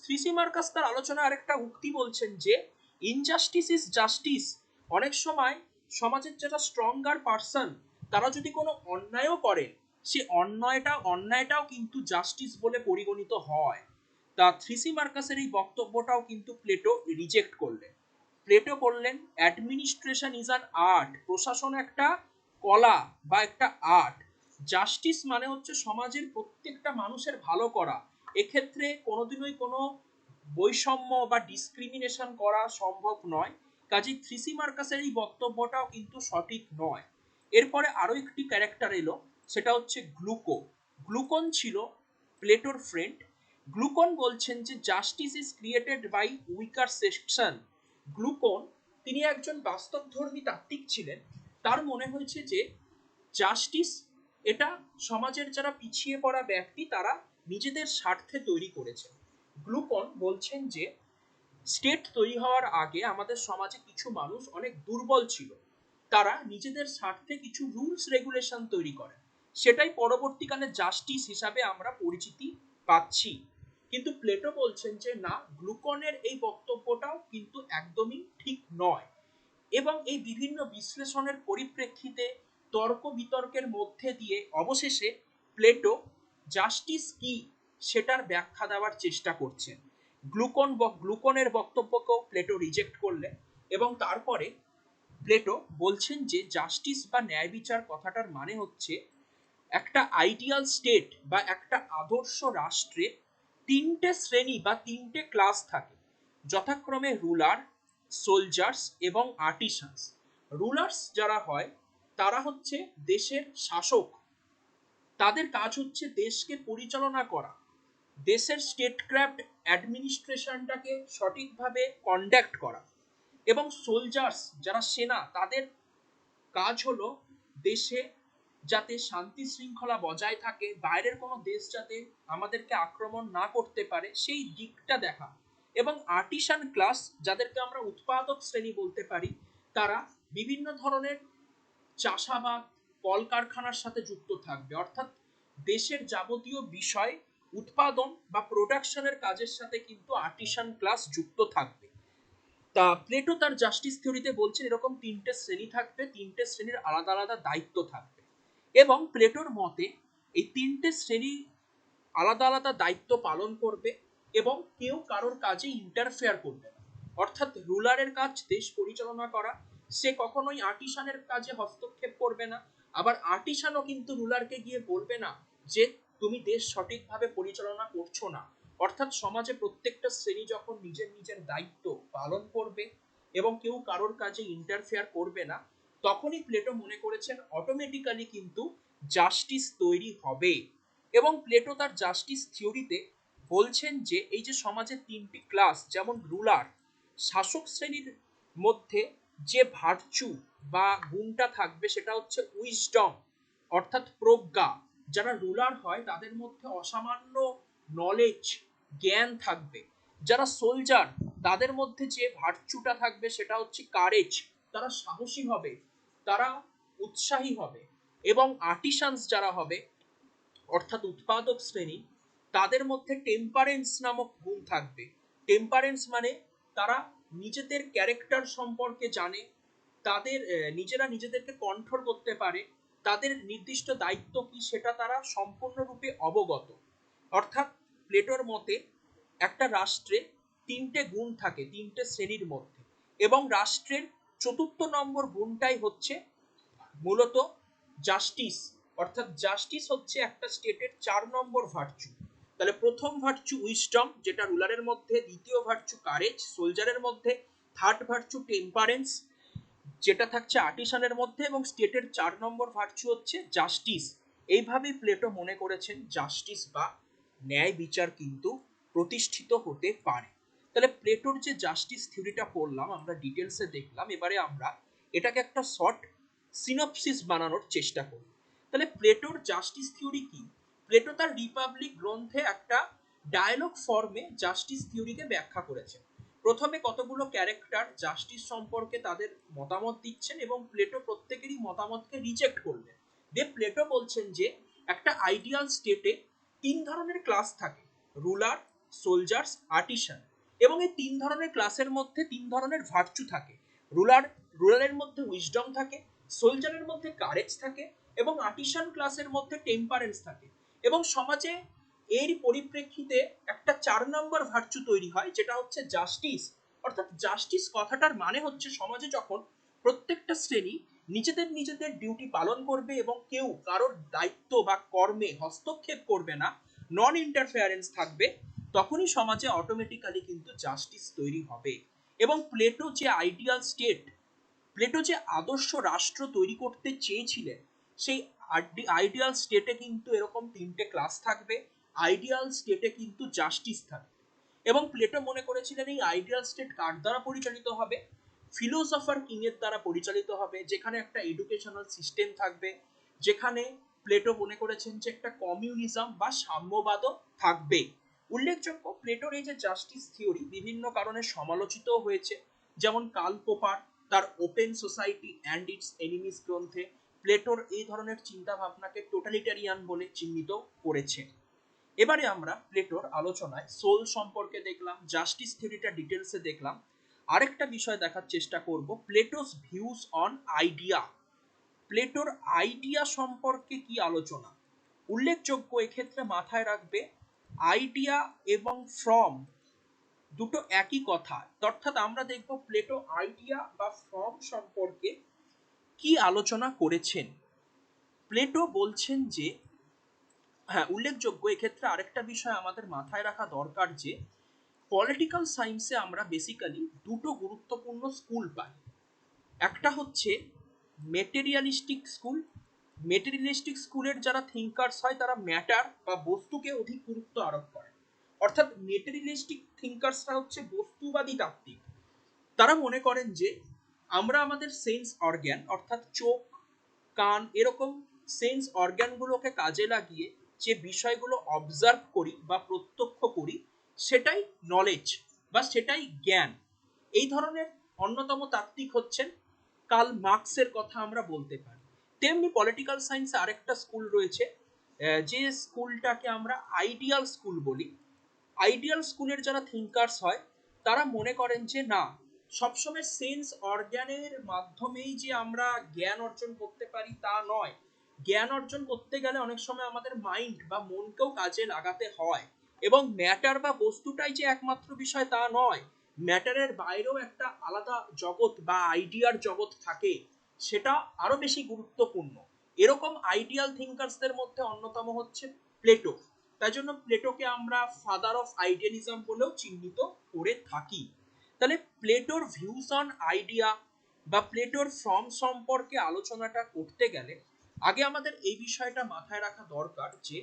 থ্রিসিমার্কাস তার আলোচনা আরেকটা উক্তি বলছেন যে ইনজাস্টিস ইজ জাস্টিস। অনেক সময় সমাজের যারা স্ট্রঙ্গার পার্সন তারা যদি কোনো অন্যায়ও করে, সে অন্যায়টাও কিন্তু জাস্টিস বলে পরিগণিত হয়। তা থ্রিসিমার্কাসের এই বক্তব্যটাও কিন্তু প্লেটো রিজেক্ট করলেন। প্লেটো বললেন অ্যাডমিনিস্ট্রেশন ইজ অ্যান আর্ট, প্রশাসন একটা কলা বা একটা আর্ট। জাস্টিস মানে হচ্ছে সমাজের প্রত্যেকটা মানুষের ভালো করা, এক্ষেত্রে কোনোদিনই কোনো বৈষম্য বা ডিসক্রিমিনেশন করা সম্ভব নয়। কাজেই থ্রিসিমার্কাসের এই বক্তব্যটাও কিন্তু সঠিক নয়। এরপরে আরো একটি ক্যারেক্টার এলো, সেটা হচ্ছে গ্লুকো। গ্লুকন ছিল প্লেটোর ফ্রেন্ড। গ্লুকন বলছেন যে justice is created by weaker section. Glaucon তিনি একজন বাস্তবধর্মী তাত্ত্বিক ছিলেন। তার মনে হয়েছে যে জাস্টিস এটা সমাজের যারা পিছিয়ে পড়া ব্যক্তি তারা নিজেদের স্বার্থে তৈরি করেছে। গ্লুকন বলছেন যে স্টেট তৈরি হওয়ার আগে আমাদের সমাজে কিছু মানুষ অনেক দুর্বল ছিল, তারা নিজেদের স্বার্থে কিছু রুলস রেগুলেশন তৈরি করে, সেটাই পরবর্তীকালে জাস্টিস হিসাবে আমরা পরিচিতি পাচ্ছি। কিন্তু প্লেটো বলছেন যে না, গ্লুকনের এই বক্তব্যটাও কিন্তু একদমই ঠিক নয়। এবং এই বিভিন্ন বিশ্লেষণের পরিপ্রেক্ষিতে তর্ক বিতর্কের মধ্যে দিয়ে অবশেষে প্লেটো জাস্টিস কি সেটার ব্যাখ্যা দেওয়ার চেষ্টা করছেন। গ্লুকনের বক্তব্যকেও প্লেটো রিজেক্ট করলেন এবং তারপরে প্লেটো বলছেন যে জাস্টিস বা ন্যায় বিচার কথাটার মানে হচ্ছে একটা আইডিয়াল স্টেট বা একটা আদর্শ রাষ্ট্রে তিনটে শ্রেণী বা তিনটে ক্লাস থাকে, যথাক্রমে রুলার, সোলজার্স এবং আর্টিসানস। রুলার্স যারা হয় তারা হচ্ছে দেশের শাসক, তাদের কাজ হচ্ছে দেশকে পরিচালনা করা, দেশের স্টেটক্রাফট অ্যাডমিনিস্ট্রেশনটাকে সঠিকভাবে কন্ডাক্ট করা। এবং সোলজার্স যারা সেনা, তাদের কাজ হলো দেশে যাতে শান্তি শৃঙ্খলা বজায় থাকে, বাইরের কোনো দেশ যাতে আমাদেরকে আক্রমণ না করতে পারে সেই দিকটা দেখা। এবং আর্টিসান ক্লাস, যাদেরকে আমরা উৎপাদক শ্রেণী বলতে পারি, তারা বিভিন্ন ধরনের চাষাবাদ, কলকারখানার সাথে যুক্ত থাকবে, অর্থাৎ দেশের যাবতীয় বিষয় উৎপাদন বা প্রোডাকশনের কাজের সাথে কিন্তু আর্টিসান ক্লাস যুক্ত থাকবে। তা প্লেটো তার জাস্টিস থিওরিতে বলছেন এরকম তিনটে শ্রেণী থাকবে, তিনটে শ্রেণীর আলাদা আলাদা দায়িত্ব থাকবে। এবং প্লেটোর মতে এই তিনটে শ্রেণী আলাদা আলাদা দায়িত্ব পালন করবে এবং কেউ কারোর কাজে ইন্টারফেয়ার করবে না। অর্থাৎ রুলারের কাজ দেশ পরিচালনা করা, সে কখনোই আর্টিসানের কাজে হস্তক্ষেপ করবে না। আবার আর্টিসানও কিন্তু রুলারকে গিয়ে বলবে না যে তুমি দেশ সঠিকভাবে পরিচালনা করছো না। অর্থাৎ সমাজে প্রত্যেকটা শ্রেণী যখন নিজের নিজের দায়িত্ব পালন করবে এবং কেউ কারোর কাজে ইন্টারফেয়ার করবে না, তখনই প্লেটো মনে করেছেন অটোমেটিক্যালি কিন্তু জাস্টিস তৈরি হবে। এবং প্লেটো তার জাস্টিস থিওরিতে বলছেন যে এই যে সমাজের তিনটি ক্লাস, যেমন রুলার, শাসক শ্রেণীর মধ্যে যে ভার্চু বা গুণটা থাকবে সেটা হচ্ছে উইজডম, অর্থাৎ প্রজ্ঞা। যারা রুলার হয় তাদের মধ্যে অসামান্য নলেজ, জ্ঞান থাকবে। যারা সোলজার তাদের মধ্যে যে ভার্চুটা থাকবে সেটা হচ্ছে কারেজ, তারা সাহসী হবে, তারা উৎসাহী হবে। এবং আর্টিসানস যারা হবে অর্থাৎ উৎপাদক শ্রেণী, তাদের মধ্যে টেম্পারেন্স নামক গুণ থাকবে। টেম্পারেন্স মানে তারা নিজেদের ক্যারেক্টার সম্পর্কে জানে, তাদের নিজেরা নিজেদেরকে কন্ট্রোল করতে পারে, তাদের নির্দিষ্ট দায়িত্ব কি সেটা তারা সম্পূর্ণরূপে অবগত। অর্থাৎ প্লেটোর মতে একটা রাষ্ট্রে তিনটে গুণ থাকে তিনটে শ্রেণীর মধ্যে, এবং রাষ্ট্রের চতুর্থ নম্বর গুণটাই হচ্ছে মূলত জাস্টিস। অর্থাৎ জাস্টিস হচ্ছে একটা স্টেটের 4 নম্বর ভার্চু। তাহলে প্রথম ভার্চু উইজডম, যেটা রুলারের মধ্যে, দ্বিতীয় ভার্চু কারেজ সোলজারের মধ্যে, থার্ড ভার্চু টেম্পারেন্স যেটা থাকছে আর্টিসানের মধ্যে, এবং স্টেটের 4 নম্বর ভার্চু হচ্ছে জাস্টিস। এইভাবেই প্লেটো মনে করেছেন জাস্টিস বা ন্যায় বিচার কিন্তু প্রতিষ্ঠিত হতে পারে। তাহলে প্লেটোর যে জাস্টিস থিওরিটা পড়লাম, আমরা ডিটেলসে দেখলাম, এবারে আমরা এটাকে একটা শর্ট সিনপসিস বানানোর চেষ্টা করি। তাহলে প্লেটোর জাস্টিস থিওরি কি? প্লেটো তার রিপাবলিক গ্রন্থে একটা ডায়লগ ফর্মে জাস্টিস থিওরিকে ব্যাখ্যা করেছেন। প্রথমে কতগুলো ক্যারেক্টার জাস্টিস সম্পর্কে তাদের মতামত দিচ্ছেন এবং প্লেটো প্রত্যেকেরই মতামতকে রিজেক্ট করবেন। প্লেটো বলছেন যে একটা আইডিয়াল স্টেটে 3 ধরনের ক্লাস থাকে: রুলার, সোলজার্স, আর্টিসান। এবং এই 3 ধরনের ক্লাসের মধ্যে 3 ধরনের ভার্চু থাকে। রুলারের মধ্যে উইজডম থাকে, সোলজারের মধ্যে কারেজ থাকে, এবং আর্টিসান ক্লাসের মধ্যে টেম্পারেন্স থাকে। এবং সমাজে এর পরিপ্রেক্ষিতে একটা 4 নম্বর ভার্চু তৈরি হয়, যেটা হচ্ছে জাস্টিস। অর্থাৎ জাস্টিস কথাটার মানে হচ্ছে সমাজে যখন প্রত্যেকটা শ্রেণী নিজেদের নিজেদের ডিউটি পালন করবে এবং কেউ কারোর দায়িত্ব বা কর্মে হস্তক্ষেপ করবে না, নন ইন্টারফেয়ারেন্স থাকবে, তখনই সমাজে অটোমেটিক্যালি কিন্তু জাস্টিস তৈরি হবে। এবং প্লেটো যে আইডিয়াল স্টেট, প্লেটো যে আদর্শ রাষ্ট্র তৈরি করতে চেয়েছিলেন, সেই আইডিয়াল স্টেটে কিন্তু এরকম 3টে ক্লাস থাকবে। আইডিয়াল স্টেটে কিন্তু জাস্টিস থাকবে। এবং প্লেটো মনে করেছিলেন এই আইডিয়াল স্টেট কার দ্বারা পরিচালিত হবে? ফিলোসফার কিং এর দ্বারা পরিচালিত হবে, যেখানে একটা এডুকেশনাল সিস্টেম থাকবে, যেখানে প্লেটো মনে করেছেন যে একটা কমিউনিজম বা সাম্যবাদও থাকবে। উল্লেখযোগ্য, প্লেটোর এই যে জাস্টিস থিওরি বিভিন্ন কারণে সমালোচিত হয়েছে। যেমন কার্ল পোপার তার open society and it's enemies গ্রন্থে প্লেটোর এই ধরনের চিন্তা ভাবনাকে টোটালিটারিয়ান বলে চিহ্নিত করেছে। এবারে আমরা প্লেটোর আলোচনায় সোল সম্পর্কে দেখলাম, জাস্টিস থিওরিটা ডিটেলসে দেখলাম। আরেকটা বিষয় দেখার চেষ্টা করব, প্লেটোস ভিউজ অন আইডিয়া। প্লেটোর আইডিয়া সম্পর্কে কি আলোচনা? উল্লেখযোগ্য, এক্ষেত্রে মাথায় রাখবে আইডিয়া এবং ফ্রম দুটো একই কথা। অর্থাৎ আমরা দেখব প্লেটো আইডিয়া বা ফর্ম সম্পর্কে কি আলোচনা করেছেন। প্লেটো বলছেন যে, হ্যাঁ উল্লেখযোগ্য, এক্ষেত্রে আরেকটা বিষয় আমাদের মাথায় রাখা দরকার যে পলিটিক্যাল সায়েন্সে আমরা বেসিক্যালি দুটো গুরুত্বপূর্ণ স্কুল পাই। একটা হচ্ছে মেটেরিয়ালিস্টিক স্কুল। মেটেরিয়ালিস্টিক স্কুলের যারা থিঙ্কার্স হয় তারা ম্যাটার বা বস্তুকে অধিক গুরুত্ব আরোপ করে। অর্থাৎ মেটেরিয়ালিস্টিক থিঙ্কার্সরা হচ্ছে বস্তুবাদী তাত্ত্বিক। তারা মনে করেন যে আমরা আমাদের সেন্স অর্গ্যান অর্থাৎ চোখ, কান, এরকম সেন্স অর্গ্যানগুলোকে কাজে লাগিয়ে যে বিষয়গুলো অবজার্ভ করি বা প্রত্যক্ষ করি সেটাই নলেজ বা সেটাই জ্ঞান। এই ধরনের অন্যতম তাত্ত্বিক হচ্ছেন কার্ল মার্কসের কথা আমরা বলতে পারি। তেমনি পলিটিক্যাল সায়েন্সে আরেকটা স্কুল রয়েছে, যে স্কুলটাকে আমরা আইডিয়াল স্কুল বলি। আইডিয়াল স্কুলের যারা থিঙ্কার্স হয় তারা মনে করেন যে না, সবসময় সেন্স অর্গ্যানের মাধ্যমেই যে আমরা জ্ঞান অর্জন করতে পারি তা নয়। জ্ঞান অর্জন করতে গেলে অনেক সময় আমাদের মাইন্ড বা মনকেও কাজে লাগাতে হয়। এবং ম্যাটার বা বস্তুটাই যে একমাত্র বিষয় তা নয়, ম্যাটারের বাইরেও একটা আলাদা জগৎ বা আইডিয়ার জগৎ থাকে, সেটা আরো বেশি গুরুত্বপূর্ণ। এরকম আইডিয়াল থিঙ্কার্সদের মধ্যে অন্যতম হচ্ছে প্লেটো। তাই জন্য প্লেটোকে আমরা ফাদার অফ আইডিয়ালিজম বলেও চিহ্নিত করে থাকি। তাহলে প্লেটোর ভিউজ অন আইডিয়া বা প্লেটোর ফর্ম সম্পর্কে আলোচনাটা করতে গেলে আগে আমাদের এই বিষয়টা মাথায় রাখা দরকার যে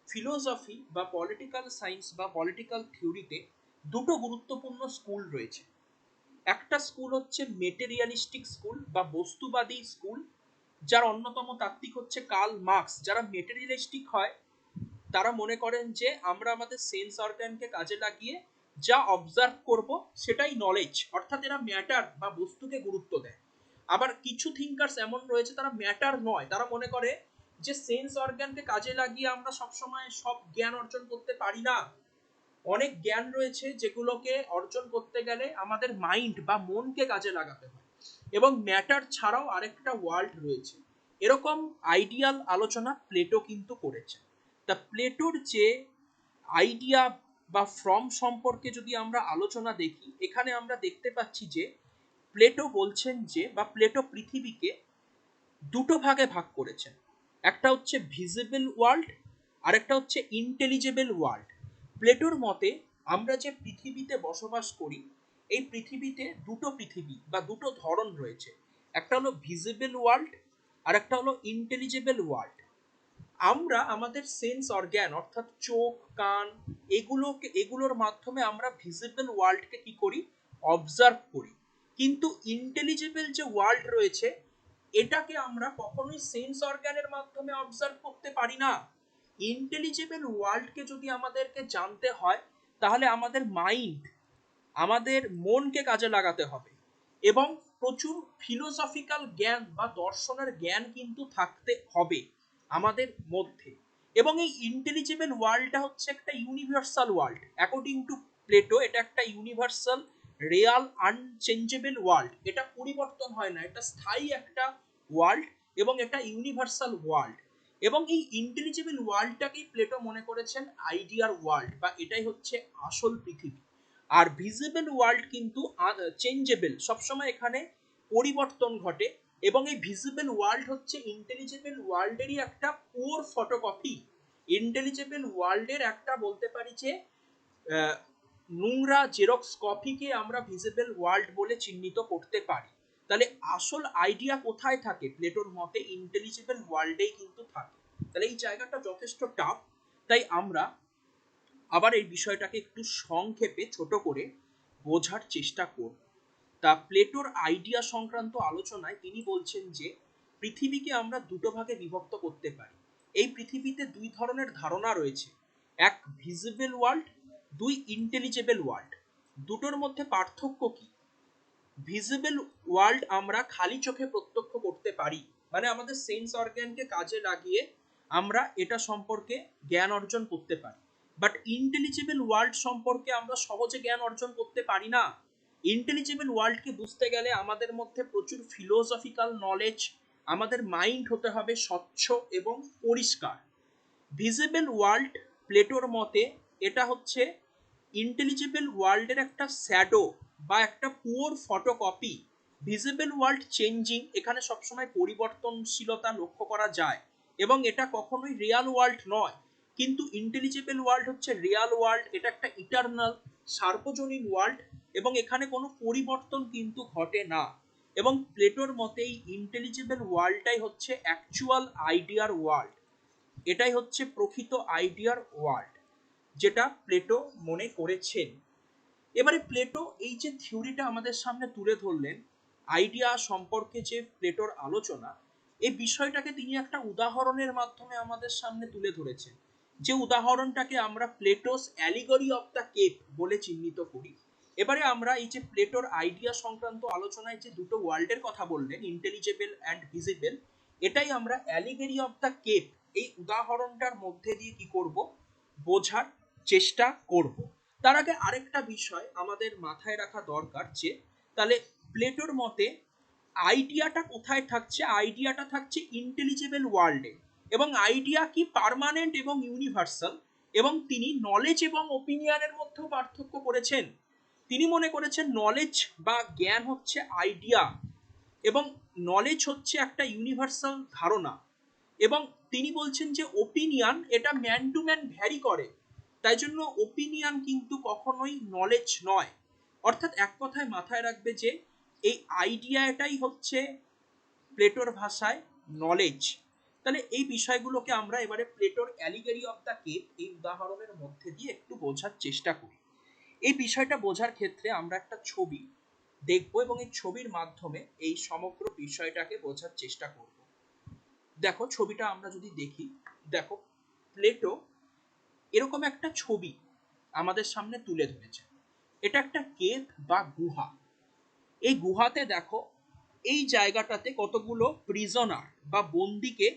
ফিলোসফি বা পলিটিক্যাল সায়েন্স বা পলিটিক্যাল থিওরিতে দুটো গুরুত্বপূর্ণ স্কুল রয়েছে। একটা স্কুল হচ্ছে মেটেরিয়ালিস্টিক স্কুল বা বস্তুবাদী স্কুল, যার অন্যতম তাত্ত্বিক হচ্ছে কার্ল মার্কস। যারা মেটেরিয়ালিস্টিক হয় তারা মনে করেন যে আমরা আমাদের সেন্স অর্গানকে কাজে লাগিয়ে যা অবজার্ভ করব সেটাই নলেজ, অর্থাৎ এরা ম্যাটার বা বস্তুকে গুরুত্ব দেয়। আবার কিছু থিঙ্কার্স এমন রয়েছে তারা ম্যাটার নয়, তারা মনে করে যে সেন্স অর্গানকে কাজে লাগিয়ে আমরা সবসময় সব জ্ঞান অর্জন করতে পারি না। অনেক জ্ঞান রয়েছে যেগুলোকে অর্জন করতে গেলে আমাদের মাইন্ড বা মনকে কাজে লাগাতে হয়, এবং ম্যাটার ছাড়াও আরেকটা ওয়ার্ল্ড রয়েছে। এরকম আইডিয়াল আলোচনা প্লেটো কিন্তু করেছে। তা প্লেটোর যে আইডিয়া বা ফর্ম সম্পর্কে যদি আমরা আলোচনা দেখি, এখানে আমরা দেখতে পাচ্ছি যে প্লেটো বলছেন যে বা প্লেটো পৃথিবীকে দুটো ভাগে ভাগ করেছেন। একটা হচ্ছে ভিজিবল ওয়ার্ল্ড, আর একটা হচ্ছে ইন্টেলিজেবল ওয়ার্ল্ড। প্লেটোর মতে আমরা যে পৃথিবীতে বসবাস করি, এই পৃথিবীতে দুটো পৃথিবী বা দুটো ধরন রয়েছে। একটা হলো ভিজিবল ওয়ার্ল্ড, আর একটা হলো ইন্টেলিজেবল ওয়ার্ল্ড। আমরা আমাদের সেন্স অর্গ্যান অর্থাৎ চোখ, কান, এগুলোর মাধ্যমে আমরা ভিজিবল ওয়ার্ল্ডকে কি করি, অবজার্ভ করি। কিন্তু ইন্টেলিজেবল যে ওয়ার্ল্ড রয়েছে এটাকে আমরা কখনোই সেন্স অর্গ্যানের মাধ্যমে অবজার্ভ করতে পারি না। ইন্টেলিজেবল ওয়ার্ল্ডকে যদি আমাদেরকে জানতে হয় তাহলে আমাদের মাইন্ড, আমাদের মনকে কাজে লাগাতে হবে, এবং প্রচুর ফিলোসফিক্যাল জ্ঞান বা দর্শনের জ্ঞান কিন্তু থাকতে হবে আমাদের মধ্যে। এবং এই ইন্টেলিজেবল ওয়ার্ল্ডটা হচ্ছে একটা universal world. According to Plato এটা একটা ইউনিভার্সাল, রিয়াল, আনচেঞ্জেবল ওয়ার্ল্ড। এটা পরিবর্তন হয় না, এটা স্থায়ী একটা ওয়ার্ল্ড এবং এটা ইউনিভার্সাল ওয়ার্ল্ড। এবং এই ইন্টেলিজেবল ওয়ার্ল্ডটাকেই প্লেটো মনে করেছেন আইডিয়ার ওয়ার্ল্ড, বা এটাই হচ্ছে আসল পৃথিবী। আর ভিজিবল ওয়ার্ল্ড কিন্তু চেঞ্জেবল, সবসময় এখানে পরিবর্তন ঘটে। এবং এই ভিজিবল ওয়ার্ল্ড হচ্ছে ইন্টেলিজেবল ওয়ার্ল্ডেরই একটা পুওর ফটোকপি। ইন্টেলিজেবল ওয়ার্ল্ডের একটা বলতে পারি যে নোংরা জেরক্স কপিকে আমরা ভিজিবল ওয়ার্ল্ড বলে চিহ্নিত করতে পারি। তাহলে আসল আইডিয়া কোথায় থাকে প্লেটোর মতে? ইন্টেলিজেবল ওয়ার্ল্ডেই কিন্তু থাকে। তাহলে এই জায়গাটা যথেষ্ট টাফ, তাই আমরা আবার এই বিষয়টাকে একটু সংক্ষেপে ছোট করে বোঝার চেষ্টা করব। তা প্লেটোর আইডিয়া সংক্রান্ত আলোচনায় তিনি বলছেন যে পৃথিবীকে আমরা দুটো ভাগে বিভক্ত করতে পারি। এই পৃথিবীতে দুই ধরনের ধারণা রয়েছে, এক ভিজিবল ওয়ার্ল্ড, দুই ইন্টেলিজেবল ওয়ার্ল্ড। দুটোর মধ্যে পার্থক্য কি? ভিজিবল ওয়ার্ল্ড আমরা খালি চোখে প্রত্যক্ষ করতে পারি, মানে আমাদের সেন্স অর্গানকে কাজে লাগিয়ে আমরা এটা সম্পর্কে জ্ঞান অর্জন করতে পারি। বাট ইন্টেলিজেবল ওয়ার্ল্ড সম্পর্কে আমরা সহজে জ্ঞান অর্জন করতে পারি না। ইন্টেলিজেবল ওয়ার্ল্ডকে বুঝতে গেলে আমাদের মধ্যে প্রচুর ফিলোসফিক্যাল নলেজ, আমাদের মাইন্ড হতে হবে স্বচ্ছ এবং পরিষ্কার। ভিজিবল ওয়ার্ল্ড প্লেটোর মতে এটা হচ্ছে ইন্টেলিজেবল ওয়ার্ল্ডের একটা শ্যাডো বা একটা poor photocopy. Visible world changing, এখানে সবসময় পরিবর্তনশীলতা লক্ষ্য করা যায়, এবং এটা কখনোই রিয়াল ওয়ার্ল্ড নয়। কিন্তু ইন্টেলিজেবল ওয়ার্ল্ড হচ্ছে রিয়াল ওয়ার্ল্ড, এটা একটা ইটারনাল, সার্বজনীন ওয়ার্ল্ড, এবং এখানে কোনো পরিবর্তন কিন্তু ঘটে না। এবং প্লেটোর মতে এই ইন্টেলিজেবল ওয়ার্ল্ডটাই হচ্ছে অ্যাকচুয়াল আইডিয়ার ওয়ার্ল্ড, এটাই হচ্ছে প্রকৃত আইডিয়ার ওয়ার্ল্ড, যেটা প্লেটো মনে করেছেন। এবারে প্লেটো এই যে থিওরিটা আমাদের সামনে তুলে ধরলেন, আইডিয়া সম্পর্কে যে প্লেটোর আলোচনা, এই বিষয়টাকে তিনি একটা উদাহরণের মাধ্যমে আমাদের সামনে তুলে ধরেছেন, যে উদাহরণটাকে আমরা Plato's allegory of the cave বলে চিহ্নিত করি। এবারে আমরা এই যে প্লেটোর আইডিয়া সংক্রান্ত আলোচনায় যে দুটো ওয়ার্ল্ডের কথা বললেন, ইন্টেলিজেবল অ্যান্ড ভিজিবল, এটাই আমরা অ্যালিগরি অফ দ্য কেপ এই উদাহরণটার মধ্যে দিয়ে কি করব, বোঝার চেষ্টা করব। তার আগে আরেকটা বিষয় আমাদের মাথায় রাখা দরকার, যে তাহলে প্লেটোর মতে আইডিয়াটা কোথায় থাকছে? আইডিয়াটা থাকছে ইন্টেলিজেবল ওয়ার্ল্ডে, এবং আইডিয়া কি পার্মানেন্ট এবং ইউনিভার্সাল। এবং তিনি নলেজ এবং ওপিনিয়নের মধ্যেও পার্থক্য করেছেন। তিনি মনে করেছেন নলেজ বা জ্ঞান হচ্ছে আইডিয়া, এবং নলেজ হচ্ছে একটা ইউনিভার্সাল ধারণা। এবং তিনি বলছেন যে ওপিনিয়ন এটা ম্যান টু ম্যান ভ্যারি করে, তাই জন্য ওপিনিয়ন কিন্তু কখনোই নলেজ নয়। অর্থাৎ এক কথায় মাথায় রাখবে যে এই আইডিয়াটাই হচ্ছে প্লেটোর ভাষায় নলেজ। তাহলে এই বিষয়গুলোকে আমরা এবারে প্লেটোর অ্যালিগেরি অফ দ্য কেভ এই উদাহরণের মধ্যে দিয়ে একটু বোঝার চেষ্টা করি। এই বিষয়টা বোঝার ক্ষেত্রে আমরা একটা ছবি দেখব এবং এই ছবির মাধ্যমে এই সমগ্র বিষয়টাকে বোঝার চেষ্টা করব। দেখো ছবিটা আমরা যদি দেখি, দেখো প্লেটো এরকম একটা ছবি আমাদের সামনে তুলে ধরেছে। এটা একটা কেভ বা গুহা। এই গুহাতে দেখো এই জায়গাটাতে কতগুলো প্রিজনার বা বন্দিকে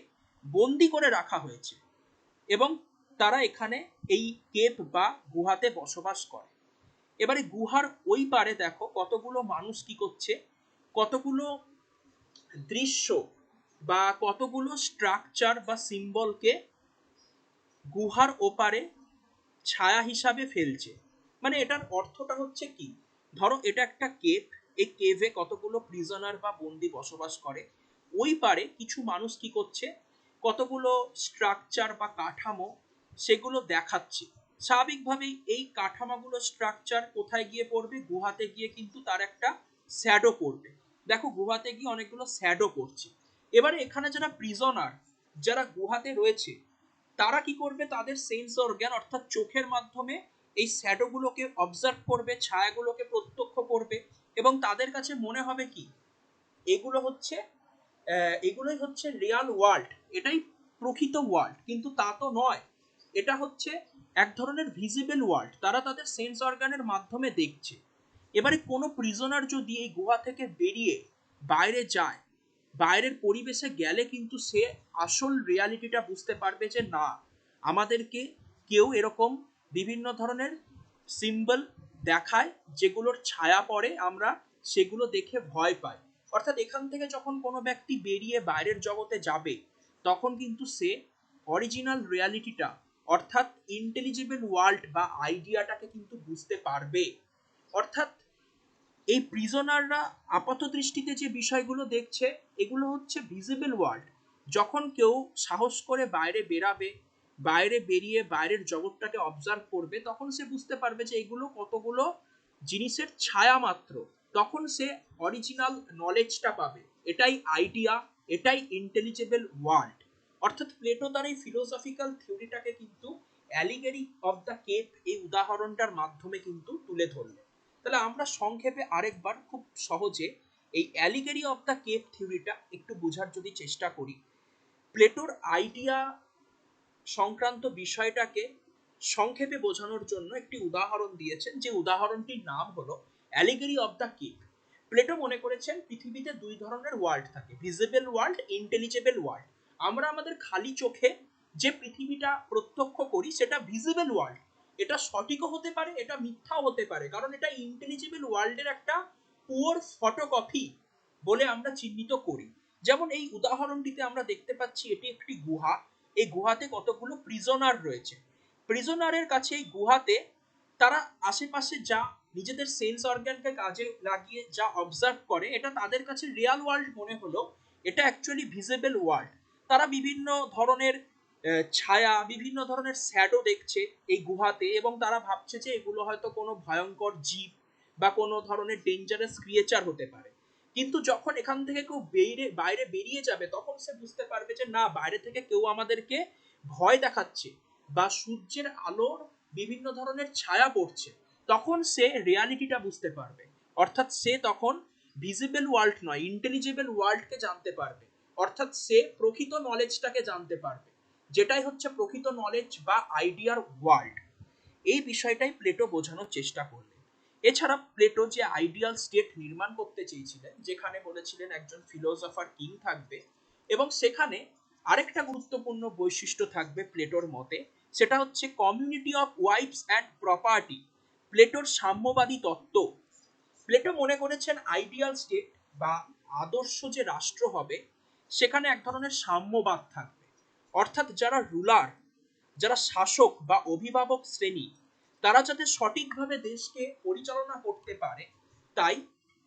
বন্দি করে রাখা হয়েছে এবং তারা এখানে এই কেভ বা গুহাতে বসবাস করে। এবারে গুহার ওই পারে দেখো কতগুলো মানুষ কি করছে, কতগুলো দৃশ্য বা কতগুলো স্ট্রাকচার বা সিম্বলকে গুহার ওপারে ছায়া হিসাবে ফেলছে। মানে এটার অর্থটা হচ্ছে কি, ধরো এটা একটা কেভ, এই কেভে কতগুলো প্রিজনার বা বন্দি বসবাস করে, ওই পারে কিছু মানুষ কি করছে, কতগুলো স্ট্রাকচার বা কাঠামো সেগুলো দেখাচ্ছে। স্বাভাবিকভাবেই এই কাঠামোগুলো স্ট্রাকচার কোথায় গিয়ে পড়বে, গুহাতে গিয়ে কিন্তু তার একটা শ্যাডো পড়বে। দেখো গুহাতে গিয়ে অনেকগুলো শ্যাডো পড়ছে। এবারে এখানে যারা প্রিজনার, যারা গুহাতে রয়েছে, তারা কি করবে, তাদের সেন্স অর্গান অর্থাৎ চোখের মাধ্যমে এই শ্যাডোগুলোকে অবজার্ভ করবে, ছায়াগুলোকে প্রত্যক্ষ করবে এবং তাদের কাছে মনে হবে কি এগুলো হচ্ছে এগুলোই হচ্ছে রিয়াল ওয়ার্ল্ড, এটাই প্রকৃত ওয়ার্ল্ড। কিন্তু তা তো নয়, এটা হচ্ছে এক ধরনের ভিজিবল ওয়ার্ল্ড, তারা তাদের সেন্স অর্গানের মাধ্যমে দেখছে। এবারে কোনো প্রিজনার যদি এই গুহা থেকে বেরিয়ে বাইরে যায়, বাইরের পরিবেশে গেলে কিন্তু সে আসল রিয়ালিটিটা বুঝতে পারবে যে না, আমাদেরকে কেউ এরকম বিভিন্ন ধরনের সিম্বল দেখায় যেগুলোর ছায়া পড়ে, আমরা সেগুলো দেখে ভয় পাই। অর্থাৎ এখান থেকে যখন কোনো ব্যক্তি বেরিয়ে বাইরের জগতে যাবে তখন কিন্তু সে অরিজিনাল রিয়ালিটিটা অর্থাৎ ইন্টেলিজিবল ওয়ার্ল্ড বা আইডিয়াটাকে কিন্তু বুঝতে পারবে। অর্থাৎ এই প্রিজনাররা আপাত দৃষ্টিতে যে বিষয়গুলো দেখছে এগুলো হচ্ছে ভিজিবল ওয়ার্ল্ড। যখন কেউ সাহস করে বাইরে বেরাবে, বাইরে বেরিয়ে বাইরের জগৎটাকে অবজার্ভ করবে, তখন সে বুঝতে পারবে যে এগুলো কতগুলো জিনিসের ছায়া মাত্র। তখন সে অরিজিনাল নলেজটা পাবে, এটাই আইডিয়া, এটাই ইন্টেলিজেবল ওয়ার্ল্ড। অর্থাৎ প্লেটো তার এই ফিলোসফিক্যাল থিওরিটাকে কিন্তু অ্যালিগেরি অফ দ্য কেভ এই উদাহরণটার মাধ্যমে কিন্তু তুলে ধরলেন। তাহলে আমরা সংক্ষেপে আরেকবার খুব সহজে এই অ্যালিগেরি অফ দ্য কেভ থিওরিটা একটু বোঝার যদি চেষ্টা করি। প্লেটোর আইডিয়া সংক্রান্ত বিষয়টাকে সংক্ষেপে বোঝানোর জন্য একটি উদাহরণ দিয়েছেন, যে উদাহরণটির নাম হলো অ্যালিগেরি অফ দ্য কেভ। প্লেটো মনে করেছেন পৃথিবীতে দুই ধরনের ওয়ার্ল্ড থাকে, ভিজিবল ওয়ার্ল্ড, ইন্টেলিজেবল ওয়ার্ল্ড। আমরা আমাদের খালি চোখে যে পৃথিবীটা প্রত্যক্ষ করি সেটা ভিজিবল ওয়ার্ল্ড। এটা সঠিকও হতে পারে, এটা মিথ্যাও হতে পারে, কারণ এটা ইন্টেলিজেবল ওয়ার্ল্ডের একটা পুয়ার ফটোকপি বলে আমরা চিহ্নিত করি। যেমন এই উদাহরণটিতে আমরা দেখতে পাচ্ছি এটি একটি গুহা। এই গুহাতে কতগুলো প্রিজনার রয়েছে। প্রিজনারের কাছে এই গুহাতে তারা আশেপাশে যা নিজেদের সেন্স অর্গানকে কাজে লাগিয়ে যা অবজার্ভ করে, এটা তাদের কাছে রিয়াল ওয়ার্ল্ড মনে হলো, এটা অ্যাকচুয়ালি ভিজিবল ওয়ার্ল্ড। তারা বিভিন্ন ধরনের ছায়া, বিভিন্ন ধরনের শ্যাডো দেখছে এই গুহাতে এবং তারা ভাবছে যে এগুলো হয়তো কোনো ভয়ঙ্কর জীব বা কোনো ধরনের ডেঞ্জারাস ক্রিয়েচার হতে পারে। কিন্তু যখন এখান থেকে কেউ বাইরে বেরিয়ে যাবে তখন সে বুঝতে পারবে যে না, বাইরে থেকে কেউ আমাদেরকে ভয় দেখাচ্ছে বা সূর্যের আলোর বিভিন্ন ধরনের ছায়া পড়ছে। তখন সে রিয়ালিটিটা বুঝতে পারবে। অর্থাৎ সে তখন ভিজিবল ওয়ার্ল্ড নয়, ইন্টেলিজেবল ওয়ার্ল্ডকে জানতে পারবে। অর্থাৎ সে প্রকৃত নলেজটাকে জানতে পারবে, যেটাই হচ্ছে প্রকৃত নলেজ বা আইডিয়ার ওয়ার্ল্ড। এই বিষয়টাই প্লেটো বোঝানোর চেষ্টা করলেন। এছাড়া প্লেটো যে আইডিয়াল স্টেট নির্মাণ করতে চেয়েছিলেন, যেখানে বলেছিলেন একজন ফিলোসফার কিং থাকবে এবং সেখানে আরেকটা গুরুত্বপূর্ণ বৈশিষ্ট্য থাকবে প্লেটোর মতে, সেটা হচ্ছে community of wives and property. প্লেটোর সাম্যবাদী তত্ত্ব। প্লেটো মনে করেছেন আইডিয়াল স্টেট বা আদর্শ যে রাষ্ট্র হবে সেখানে এক ধরনের সাম্যবাদ থাকবে। অর্থাৎ যারা রুলার, যারা শাসক বা অভিভাবক শ্রেণী, তারা যাতে সঠিকভাবে দেশকে পরিচালনা করতে পারে, তাই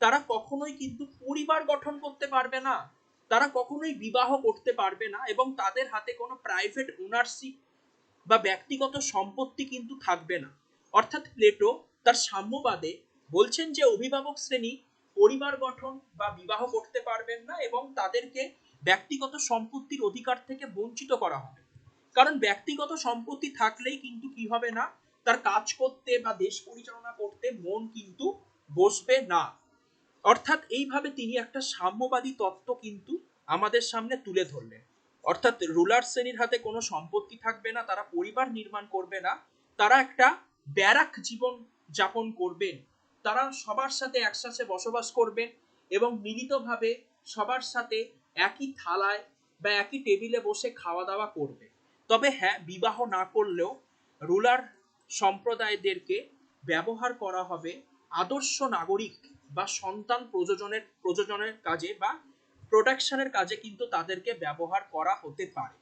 তারা কখনোই কিন্তু পরিবার গঠন করতে পারবে না, তারা কখনোই বিবাহ করতে পারবে না এবং তাদের হাতে কোনো প্রাইভেট ওনারশিপ বা ব্যক্তিগত সম্পত্তি কিন্তু থাকবে না। অর্থাৎ প্লেটো তার সাম্যবাদে বলছেন যে অভিভাবক শ্রেণী পরিবার গঠন বা বিবাহ করতে পারবেন না এবং তাদেরকে ব্যক্তিগত সম্পত্তির অধিকার থেকে বঞ্চিত করা হবে। কারণ ব্যক্তিগত সম্পত্তি থাকলেই কিন্তু কি হবে না, তার কাজ করতে বা দেশ পরিচালনা করতে মন কিন্তু বসবে না। অর্থাৎ এইভাবে তিনি একটা সাম্যবাদী তত্ত্ব কিন্তু আমাদের সামনে তুলে ধরলেন। অর্থাৎ রুলার শ্রেণীর হাতে কোনো সম্পত্তি থাকবে না, তারা পরিবার নির্মাণ করবে না, তারা একটা ব্যারাক জীবন যাপন করবেন, তারা সবার সাথে একসাথে বসবাস করবেন এবং মিলিতভাবে সবার সাথে একই থালায় বা একই টেবিলে বসে খাওয়া দাওয়া করবে। তবে হ্যাঁ, বিবাহ না করলেও রুলার সম্প্রদায়দেরকে ব্যবহার করা হবে আদর্শ নাগরিক বা সন্তান প্রযোজনের কাজে বা প্রোডাকশনের কাজে কিন্তু তাদেরকে ব্যবহার করা হতে পারে।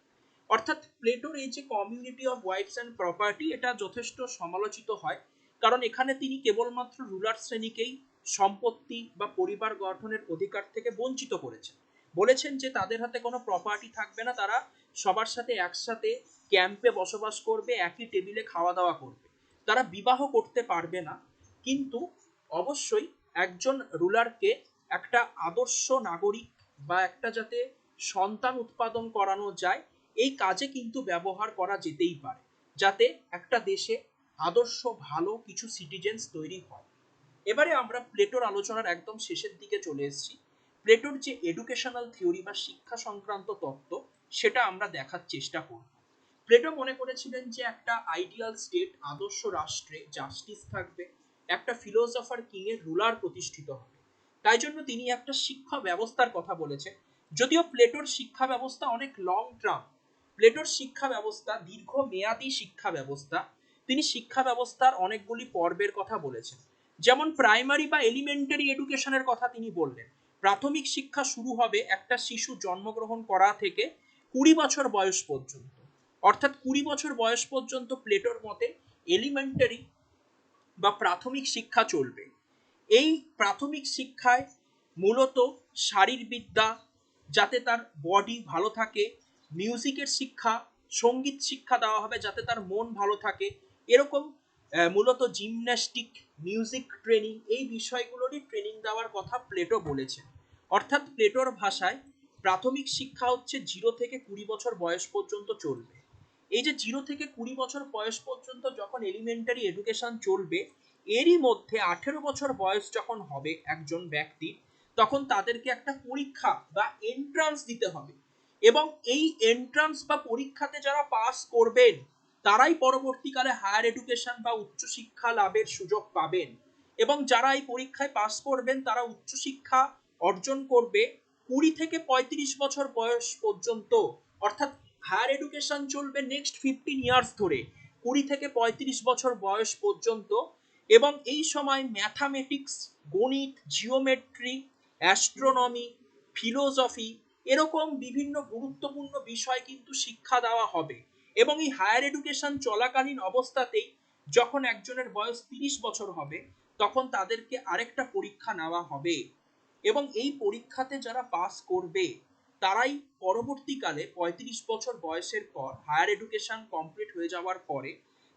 অর্থাৎ প্লেটোর এই যে community of wives and property, এটা যথেষ্ট সমালোচিত হয়, কারণ এখানে তিনি কেবলমাত্র রুলার শ্রেণীকেই সম্পত্তি বা পরিবার গঠনের অধিকার থেকে বঞ্চিত করেছেন। বলেছেন যে তাদের হাতে কোনো প্রপার্টি থাকবে না, তারা সবার সাথে একসাথে ক্যাম্পে বসবাস করবে, একই টেবিলে খাওয়া দাওয়া করবে, তারা বিবাহ করতে পারবে না। কিন্তু অবশ্যই একজন রুলারকে একটা আদর্শ নাগরিক বা একটা যাতে সন্তান উৎপাদন করানো যায়, এই কাজে কিন্তু ব্যবহার করা যেতেই পারে, যাতে একটা দেশে আদর্শ ভালো কিছু সিটিজেন্স তৈরি হয়। এবারে আমরা প্লেটোর আলোচনার একদম শেষের দিকে চলে এসেছি। প্লেটোর যে এডুকেশনাল থিওরি বা শিক্ষা সংক্রান্ত তত্ত্ব, সেটা আমরা দেখার চেষ্টা করব। প্লেটো মনে করেছিলেন যে একটা আইডিয়াল স্টেট, আদর্শ রাষ্ট্রে জাস্টিস থাকবে, একটা ফিলোসফার কিং এর রুলার প্রতিষ্ঠিত হবে। তাই জন্য তিনি একটা শিক্ষা ব্যবস্থার কথা বলেছেন। যদিও প্লেটোর শিক্ষা ব্যবস্থা অনেক লং টার্ম, প্লেটোর শিক্ষা ব্যবস্থা দীর্ঘমেয়াদী শিক্ষা ব্যবস্থা। তিনি শিক্ষা ব্যবস্থার অনেকগুলি পর্বের কথা বলেছেন। যেমন প্রাইমারি বা এলিমেন্টারি এডুকেশনের কথা তিনি বললেন। প্রাথমিক শিক্ষা শুরু হবে একটা শিশু জন্মগ্রহণ করা থেকে 20 বছর বয়স পর্যন্ত। অর্থাৎ 20 বছর বয়স পর্যন্ত প্লেটোর মতে এলিমেন্টারি বা প্রাথমিক শিক্ষা চলবে। এই প্রাথমিক শিক্ষায় মূলত শারীরবিদ্যা, যাতে তার বডি ভালো থাকে, মিউজিকের শিক্ষা, সঙ্গীত শিক্ষা দেওয়া হবে যাতে তার মন ভালো থাকে, এরকম মূলত জিমন্যাস্টিক, মিউজিক ট্রেনিং, এই বিষয়গুলোরই ট্রেনিং দেওয়ার কথা প্লেটো বলেছেন। অর্থাৎ প্লেটোর ভাষায় প্রাথমিক শিক্ষা হচ্ছে 0 থেকে 20 বছর বয়স পর্যন্ত চলবে। এই যে 0 থেকে 20 বছর বয়স পর্যন্ত যখন এলিমেন্টারি এডুকেশন চলবে, এরই মধ্যে 18 বছর বয়স যখন হবে একজন ব্যক্তির, তখন তাদেরকে একটা পরীক্ষা বা এন্ট্রান্স দিতে হবে এবং এই এন্ট্রান্স বা পরীক্ষাতে যারা পাস করবেন তারাই পরবর্তীকালে হায়ার এডুকেশন বা উচ্চশিক্ষা লাভের সুযোগ পাবেন। এবং যারা এই পরীক্ষায় পাস করবেন তারা উচ্চশিক্ষা অর্জন করবে 20 থেকে 35 বছর বয়স পর্যন্ত। অর্থাৎ হায়ার এডুকেশন চলবে নেক্সট 15 ইয়ার্স ধরে, 20 থেকে 35 বছর বয়স পর্যন্ত। এবং এই সময় ম্যাথামেটিক্স, গণিত, জিওমেট্রি, অ্যাস্ট্রোনমি, ফিলোসফি, এরকম বিভিন্ন গুরুত্বপূর্ণ বিষয় কিন্তু শিক্ষা দেওয়া হবে। এবং এই হায়ার এডুকেশন চলাকালীন অবস্থাতেই যখন একজনের বয়স 30 বছর হবে, তখন তাদেরকে আরেকটা পরীক্ষা নেওয়া হবে এবং এই পরীক্ষাতে যারা পাস করবে তারাই পরবর্তীকালে 35 বছর বয়সের পর, হায়ার এডুকেশন কমপ্লিট হয়ে যাওয়ার পরে,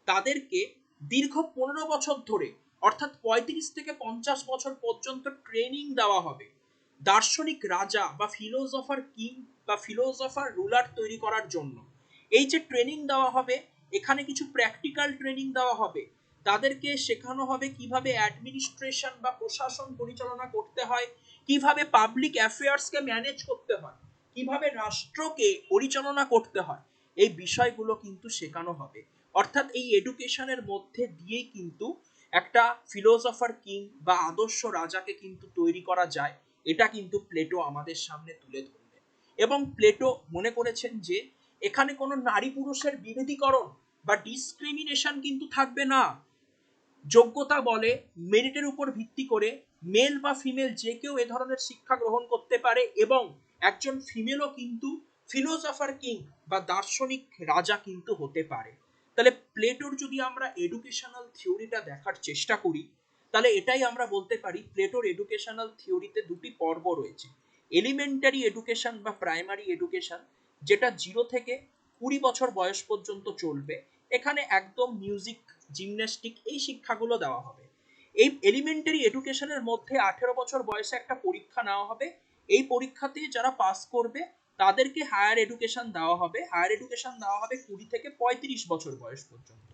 তাদেরকে দীর্ঘ 15 বছর ধরে, অর্থাৎ 35 থেকে 50 বছর পর্যন্ত ট্রেনিং দেওয়া হবে দার্শনিক রাজা বা ফিলোসফার কিং বা ফিলোসফার রুলার তৈরি করার জন্য। এই যে ট্রেনিং দেওয়া হবে, এখানে কিছু প্র্যাকটিক্যাল ট্রেনিং দেওয়া হবে, তাদেরকে শেখানো হবে কিভাবে অ্যাডমিনিস্ট্রেশন বা প্রশাসন পরিচালনা করতে হয়, কিভাবে পাবলিক অ্যাফেয়ার্সকে ম্যানেজ করতে হয়, কিভাবে রাষ্ট্রকে পরিচালনা করতে হয়, এই বিষয়গুলো কিন্তু শেখানো হবে। অর্থাৎ এই এডুকেশনের মধ্যে দিয়েই কিন্তু একটা ফিলোসফার কিং বা আদর্শ রাজাকে কিন্তু তৈরি করা যায়। এটা কিন্তু প্লেটো আমাদের সামনে তুলে ধরলেন। এবং প্লেটো মনে করেছেন যে এখানে কোনো নারী পুরুষের বিভেদীকরণ বা ডিসক্রিমিনেশন কিন্তু থাকবে না। যোগ্যতা বলে মেরিটের উপর ভিত্তি করে মেল বা ফিমেল যে কেউ এ ধরনের শিক্ষা গ্রহণ করতে পারে এবং একজন ফিমেলও কিন্তু ফিলোসফার কিং বা দার্শনিক রাজা কিন্তু হতে পারে। তাহলে প্লেটোর যদি আমরা এডুকেশনাল থিওরিটা দেখার চেষ্টা করি, তাহলে এটাই আমরা বলতে পারি প্লেটোর এডুকেশনাল থিওরিতে দুটি পর্ব রয়েছে। এলিমেন্টারি এডুকেশন বা প্রাইমারি এডুকেশন, যেটা 0 থেকে 20 বছর বয়স পর্যন্ত চলবে। এখানে একদম মিউজিক, জিমন্যাস্টিক, এই শিক্ষাগুলো দেওয়া হবে। এই এলিমেন্টারি এডুকেশনের মধ্যে 18 বছর বয়সে একটা পরীক্ষা নেওয়া হবে। এই পরীক্ষাতে যারা পাস করবে তাদেরকে হায়ার এডুকেশন দেওয়া হবে। হায়ার এডুকেশন দেওয়া হবে 20 থেকে 35 বছর বয়স পর্যন্ত।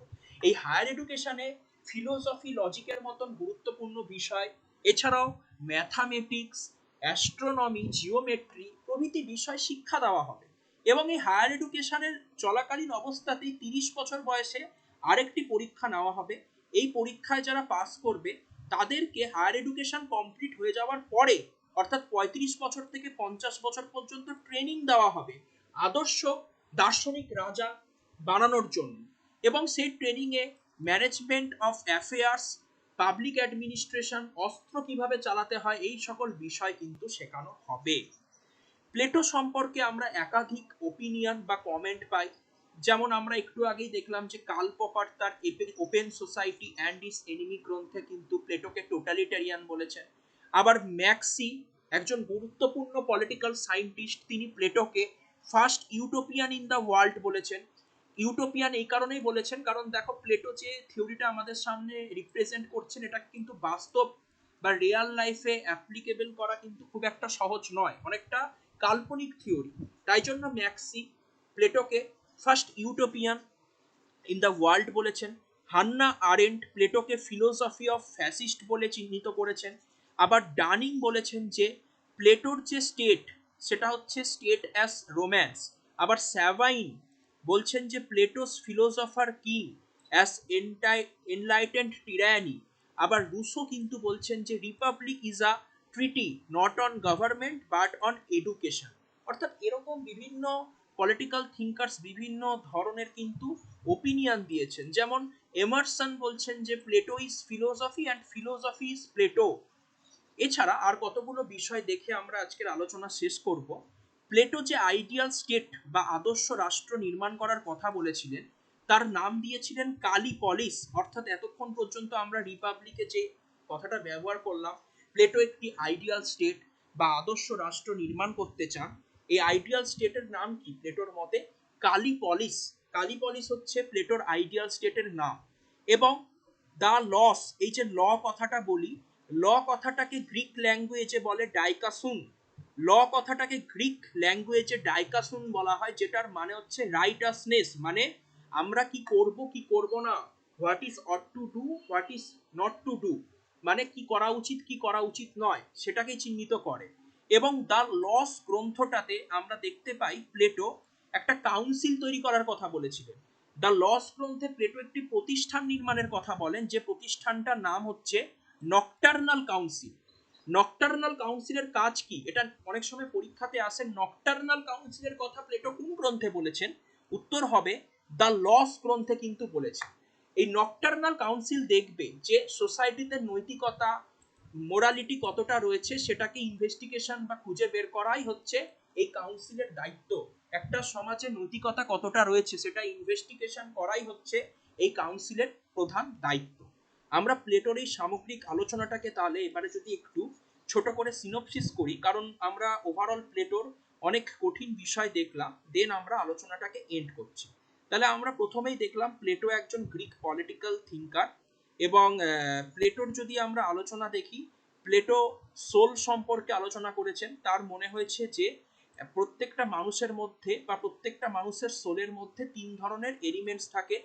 এই হায়ার এডুকেশনে ফিলোসফি, লজিকের মতন গুরুত্বপূর্ণ বিষয়, এছাড়াও ম্যাথামেটিক্স, অ্যাস্ট্রোনমি, জিওমেট্রি প্রভৃতি বিষয় শিক্ষা দেওয়া হবে। এবং এই হায়ার এডুকেশনের চলাকালীন অবস্থাতেই 30 বছর বয়সে আরেকটি পরীক্ষা নেওয়া হবে। এই পরীক্ষায় যারা পাস করবে তাদেরকে হায়ার এডুকেশন কমপ্লিট হয়ে যাওয়ার পরে, অর্থাৎ 35 বছর থেকে 50 বছর পর্যন্ত ট্রেনিং দেওয়া হবে আদর্শ দার্শনিক রাজা বানানোর জন্য। এবং সেই ট্রেনিংয়ে management of affairs, public administration, অস্ত্র কিভাবে চালাতে হয়, এই সকল বিষয় কিন্তু শেখানো হবে। প্লেটো সম্পর্কে আমরা একাধিক ওপিনিয়ন বা কমেন্ট পাই। যেমন আমরা একটু আগেই দেখলাম যে কার্ল পপার তার open society and its enemy গ্রন্থে কিন্তু প্লেটোকে টোটালিটারিয়ান বলেছেন। আবার ম্যাক্সি, একজন গুরুত্বপূর্ণ পলিটিক্যাল সায়েন্টিস্ট, তিনি প্লেটোকে first utopian in the world বলেছেন। ইউটোপিয়ান এই কারণেই বলেছেন কারণ দেখো, প্লেটো যে থিওরিটা আমাদের সামনে রিপ্রেজেন্ট করছেন এটা কিন্তু বাস্তব বা রিয়াল লাইফে অ্যাপ্লিকেবল করা কিন্তু খুব একটা সহজ নয়, অনেকটা কাল্পনিক থিওরি। তাই জন্য ম্যাক্সি প্লেটোকে first utopian in the world বলেছেন। হান্না আরেন্ট প্লেটোকে ফিলোসফি অফ ফ্যাসিস্ট বলে চিহ্নিত করেছেন। আবার ডানিং বলেছেন যে প্লেটোর যে স্টেট সেটা হচ্ছে স্টেট অ্যাজ রোম্যান্স। আবার স্যাভাইন বলছেন যে Plato's philosopher king as enlightened টিরানি। আবার রুসো কিন্তু বলছেন যে Republic is a treaty not on government but on education. অর্থাৎ এরকম বিভিন্ন পলিটিক্যাল থিঙ্কার্স বিভিন্ন ধরনের কিন্তু ওপিনিয়ন দিয়েছেন। যেমন এমারসন বলছেন যে Plato is philosophy and philosophy is Plato. এছাড়া আর কতগুলো বিষয় দেখে আমরা আজকের আলোচনা শেষ করব। প্লেটো যে আইডিয়াল স্টেট বা আদর্শ রাষ্ট্র নির্মাণ করার কথা বলেছিলেন তার নাম দিয়েছিলেন কালিপলিস। অর্থাৎ এতক্ষণ পর্যন্ত আমরা রিপাবলিকে যে কথাটা ব্যবহার করলাম, প্লেটো একটি আইডিয়াল স্টেট বা আদর্শ রাষ্ট্র নির্মাণ করতে চান। এই আইডিয়াল স্টেটের নাম কি প্লেটোর মতে? কালিপলিস। কালিপলিস হচ্ছে প্লেটোর আইডিয়াল স্টেটের নাম। এবং দা লস, এই যে ল কথাটা বলি, ল কথাটাকে গ্রিক ল্যাঙ্গুয়েজে বলে ডাইকাসুন। ল কথাটাকে গ্রিক ল্যাঙ্গুয়েজে ডাইকাসুন বলা হয়, যেটার মানে হচ্ছে রাইটাসনেস, মানে আমরা কি করব কি করব না, what is ought to do, what is not to do, মানে কি করা উচিত কি করা উচিত নয় সেটাকে চিহ্নিত করে। এবং দ্য লস গ্রন্থটাতে আমরা দেখতে পাই প্লেটো একটা কাউন্সিল তৈরি করার কথা বলেছিলেন। দ্য লস গ্রন্থে প্লেটো একটি প্রতিষ্ঠান নির্মাণের কথা বলেন, যে প্রতিষ্ঠানটার নাম হচ্ছে নকটার্নাল কাউন্সিল। নকটার্নাল কাউন্সিলের কাজ কি, এটা অনেক সময় পরীক্ষাতে আসে। নকটার্নাল কাউন্সিলের কথা প্লেটো কোন গ্রন্থে বলেছেন? উত্তর হবে দ্য লস গ্রন্থে কিন্তু বলেছেন। এই নকটার্নাল কাউন্সিল দেখবে যে সোসাইটিতে নৈতিকতা, মোরালিটি কতটা রয়েছে সেটাকে ইনভেস্টিগেশন বা খুঁজে বের করাই হচ্ছে এই কাউন্সিলের দায়িত্ব। একটা সমাজে নৈতিকতা কতটা রয়েছে সেটা ইনভেস্টিগেশন করাই হচ্ছে এই কাউন্সিলের প্রধান দায়িত্ব। আমরা প্লেটোর এই সামগ্রিক আলোচনাটাকে তাহলে এবারে যদি একটু ছোট করে সিনোপসিস করি, কারণ আমরা ওভারঅল প্লেটোর অনেক কঠিন বিষয় দেখলাম, দেন আমরা আলোচনাটাকে এন্ড করছি। তাহলে আমরা প্রথমেই দেখলাম প্লেটো একজন গ্রিক পলিটিক্যাল থিঙ্কার। এবং প্লেটোর যদি আমরা আলোচনা দেখি, প্লেটো সোল সম্পর্কে আলোচনা করেছেন। তার মনে হয়েছে যে প্রত্যেকটা মানুষের মধ্যে বা প্রত্যেকটা মানুষের সোলের মধ্যে 3 ধরনের এলিমেন্টস থাকে: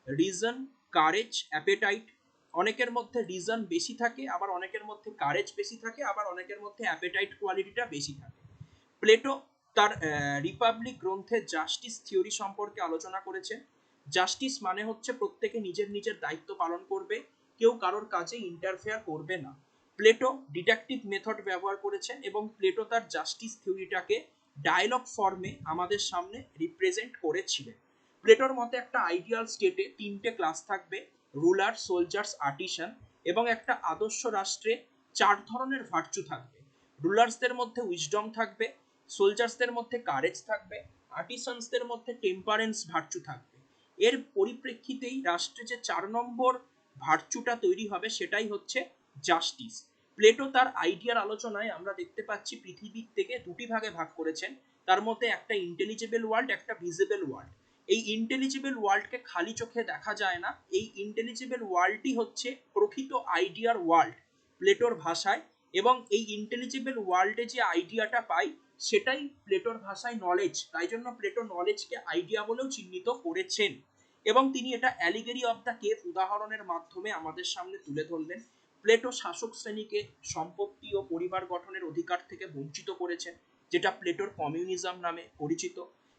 রিজন, কারেজ, অ্যাপেটাইট। অনেকের মধ্যে রিজন বেশি থাকে, আবার অনেকের মধ্যে কারেজ বেশি থাকে, আবার অনেকের মধ্যে অ্যাপেটাইট কোয়ালিটিটা বেশি থাকে। প্লেটো তার রিপাবলিক গ্রন্থে জাস্টিস থিওরি সম্পর্কে আলোচনা করেছেন। জাস্টিস মানে হচ্ছে প্রত্যেকে নিজের নিজের দায়িত্ব পালন করবে, কেউ কারোর কাজে ইন্টারফেয়ার করবে না। প্লেটো ডিডাকটিভ মেথড ব্যবহার করেছেন এবং প্লেটো তার জাস্টিস থিওরিটাকে ডায়লগ ফর্মে আমাদের সামনে রিপ্রেজেন্ট করেছিলেন। প্লেটোর মতে একটা আইডিয়াল স্টেটে 3টে ক্লাস থাকবে: রুলার, সোলজার্স, আর্টিসান। এবং একটা আদর্শ রাষ্ট্রে 4 ধরনের ভার্চু থাকবে। রুলার্সদের মধ্যে উইজডম থাকবে, সোলজার্সদের মধ্যে কারেজ থাকবে, আর্টিসানসদের মধ্যে টেম্পারেন্স ভার্চু থাকবে। এর পরিপ্রেক্ষিতেই রাষ্ট্রে যে 4 নম্বর ভার্চুটা তৈরি হবে সেটাই হচ্ছে জাস্টিস। প্লেটো তার আইডিয়ার আলোচনায় আমরা দেখতে পাচ্ছি পৃথিবীর থেকে 2টি ভাগে ভাগ করেছেন। তার মধ্যে একটা ইন্টেলিজেবল ওয়ার্ল্ড, একটা ভিজিবল ওয়ার্ল্ড। এই ইন্টেলিজিবল ওয়ার্ল্ডকে খালি চোখে দেখা যায় না, এই ইন্টেলিজিবল ওয়ার্ল্ডটি হচ্ছে প্রকৃত আইডিয়ার ওয়ার্ল্ড প্লেটোর ভাষায়, এবং এই ইন্টেলিজিবল ওয়ার্ল্ডে যে আইডিয়াটা পাই সেটাই প্লেটোর ভাষায় নলেজ, তাই জন্য প্লেটো নলেজকে আইডিয়া বলেও চিহ্নিত করেছেন। এবং তিনি এটা অ্যালিগেরি অফ দ্য কেভ উদাহরণের মাধ্যমে আমাদের সামনে তুলে ধরলেন। প্লেটো শাসক শ্রেণীকে সম্পত্তি ও পরিবার গঠনের অধিকার থেকে বঞ্চিত করেছেন, যেটা প্লেটোর কমিউনিজম নামে পরিচিত।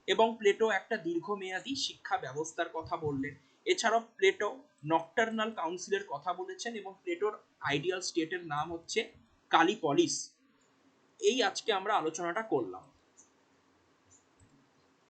এবং প্লেটো একটা দীর্ঘমেয়াদী শিক্ষা ব্যবস্থার কথা বললেন। এছাড়াও প্লেটো নকটার্নাল কাউন্সিলের কথা বলেছেন, এবং প্লেটোর আইডিয়াল স্টেটের নাম হচ্ছে কালিপলিস। এই আজকে আমরা আলোচনাটা করলাম।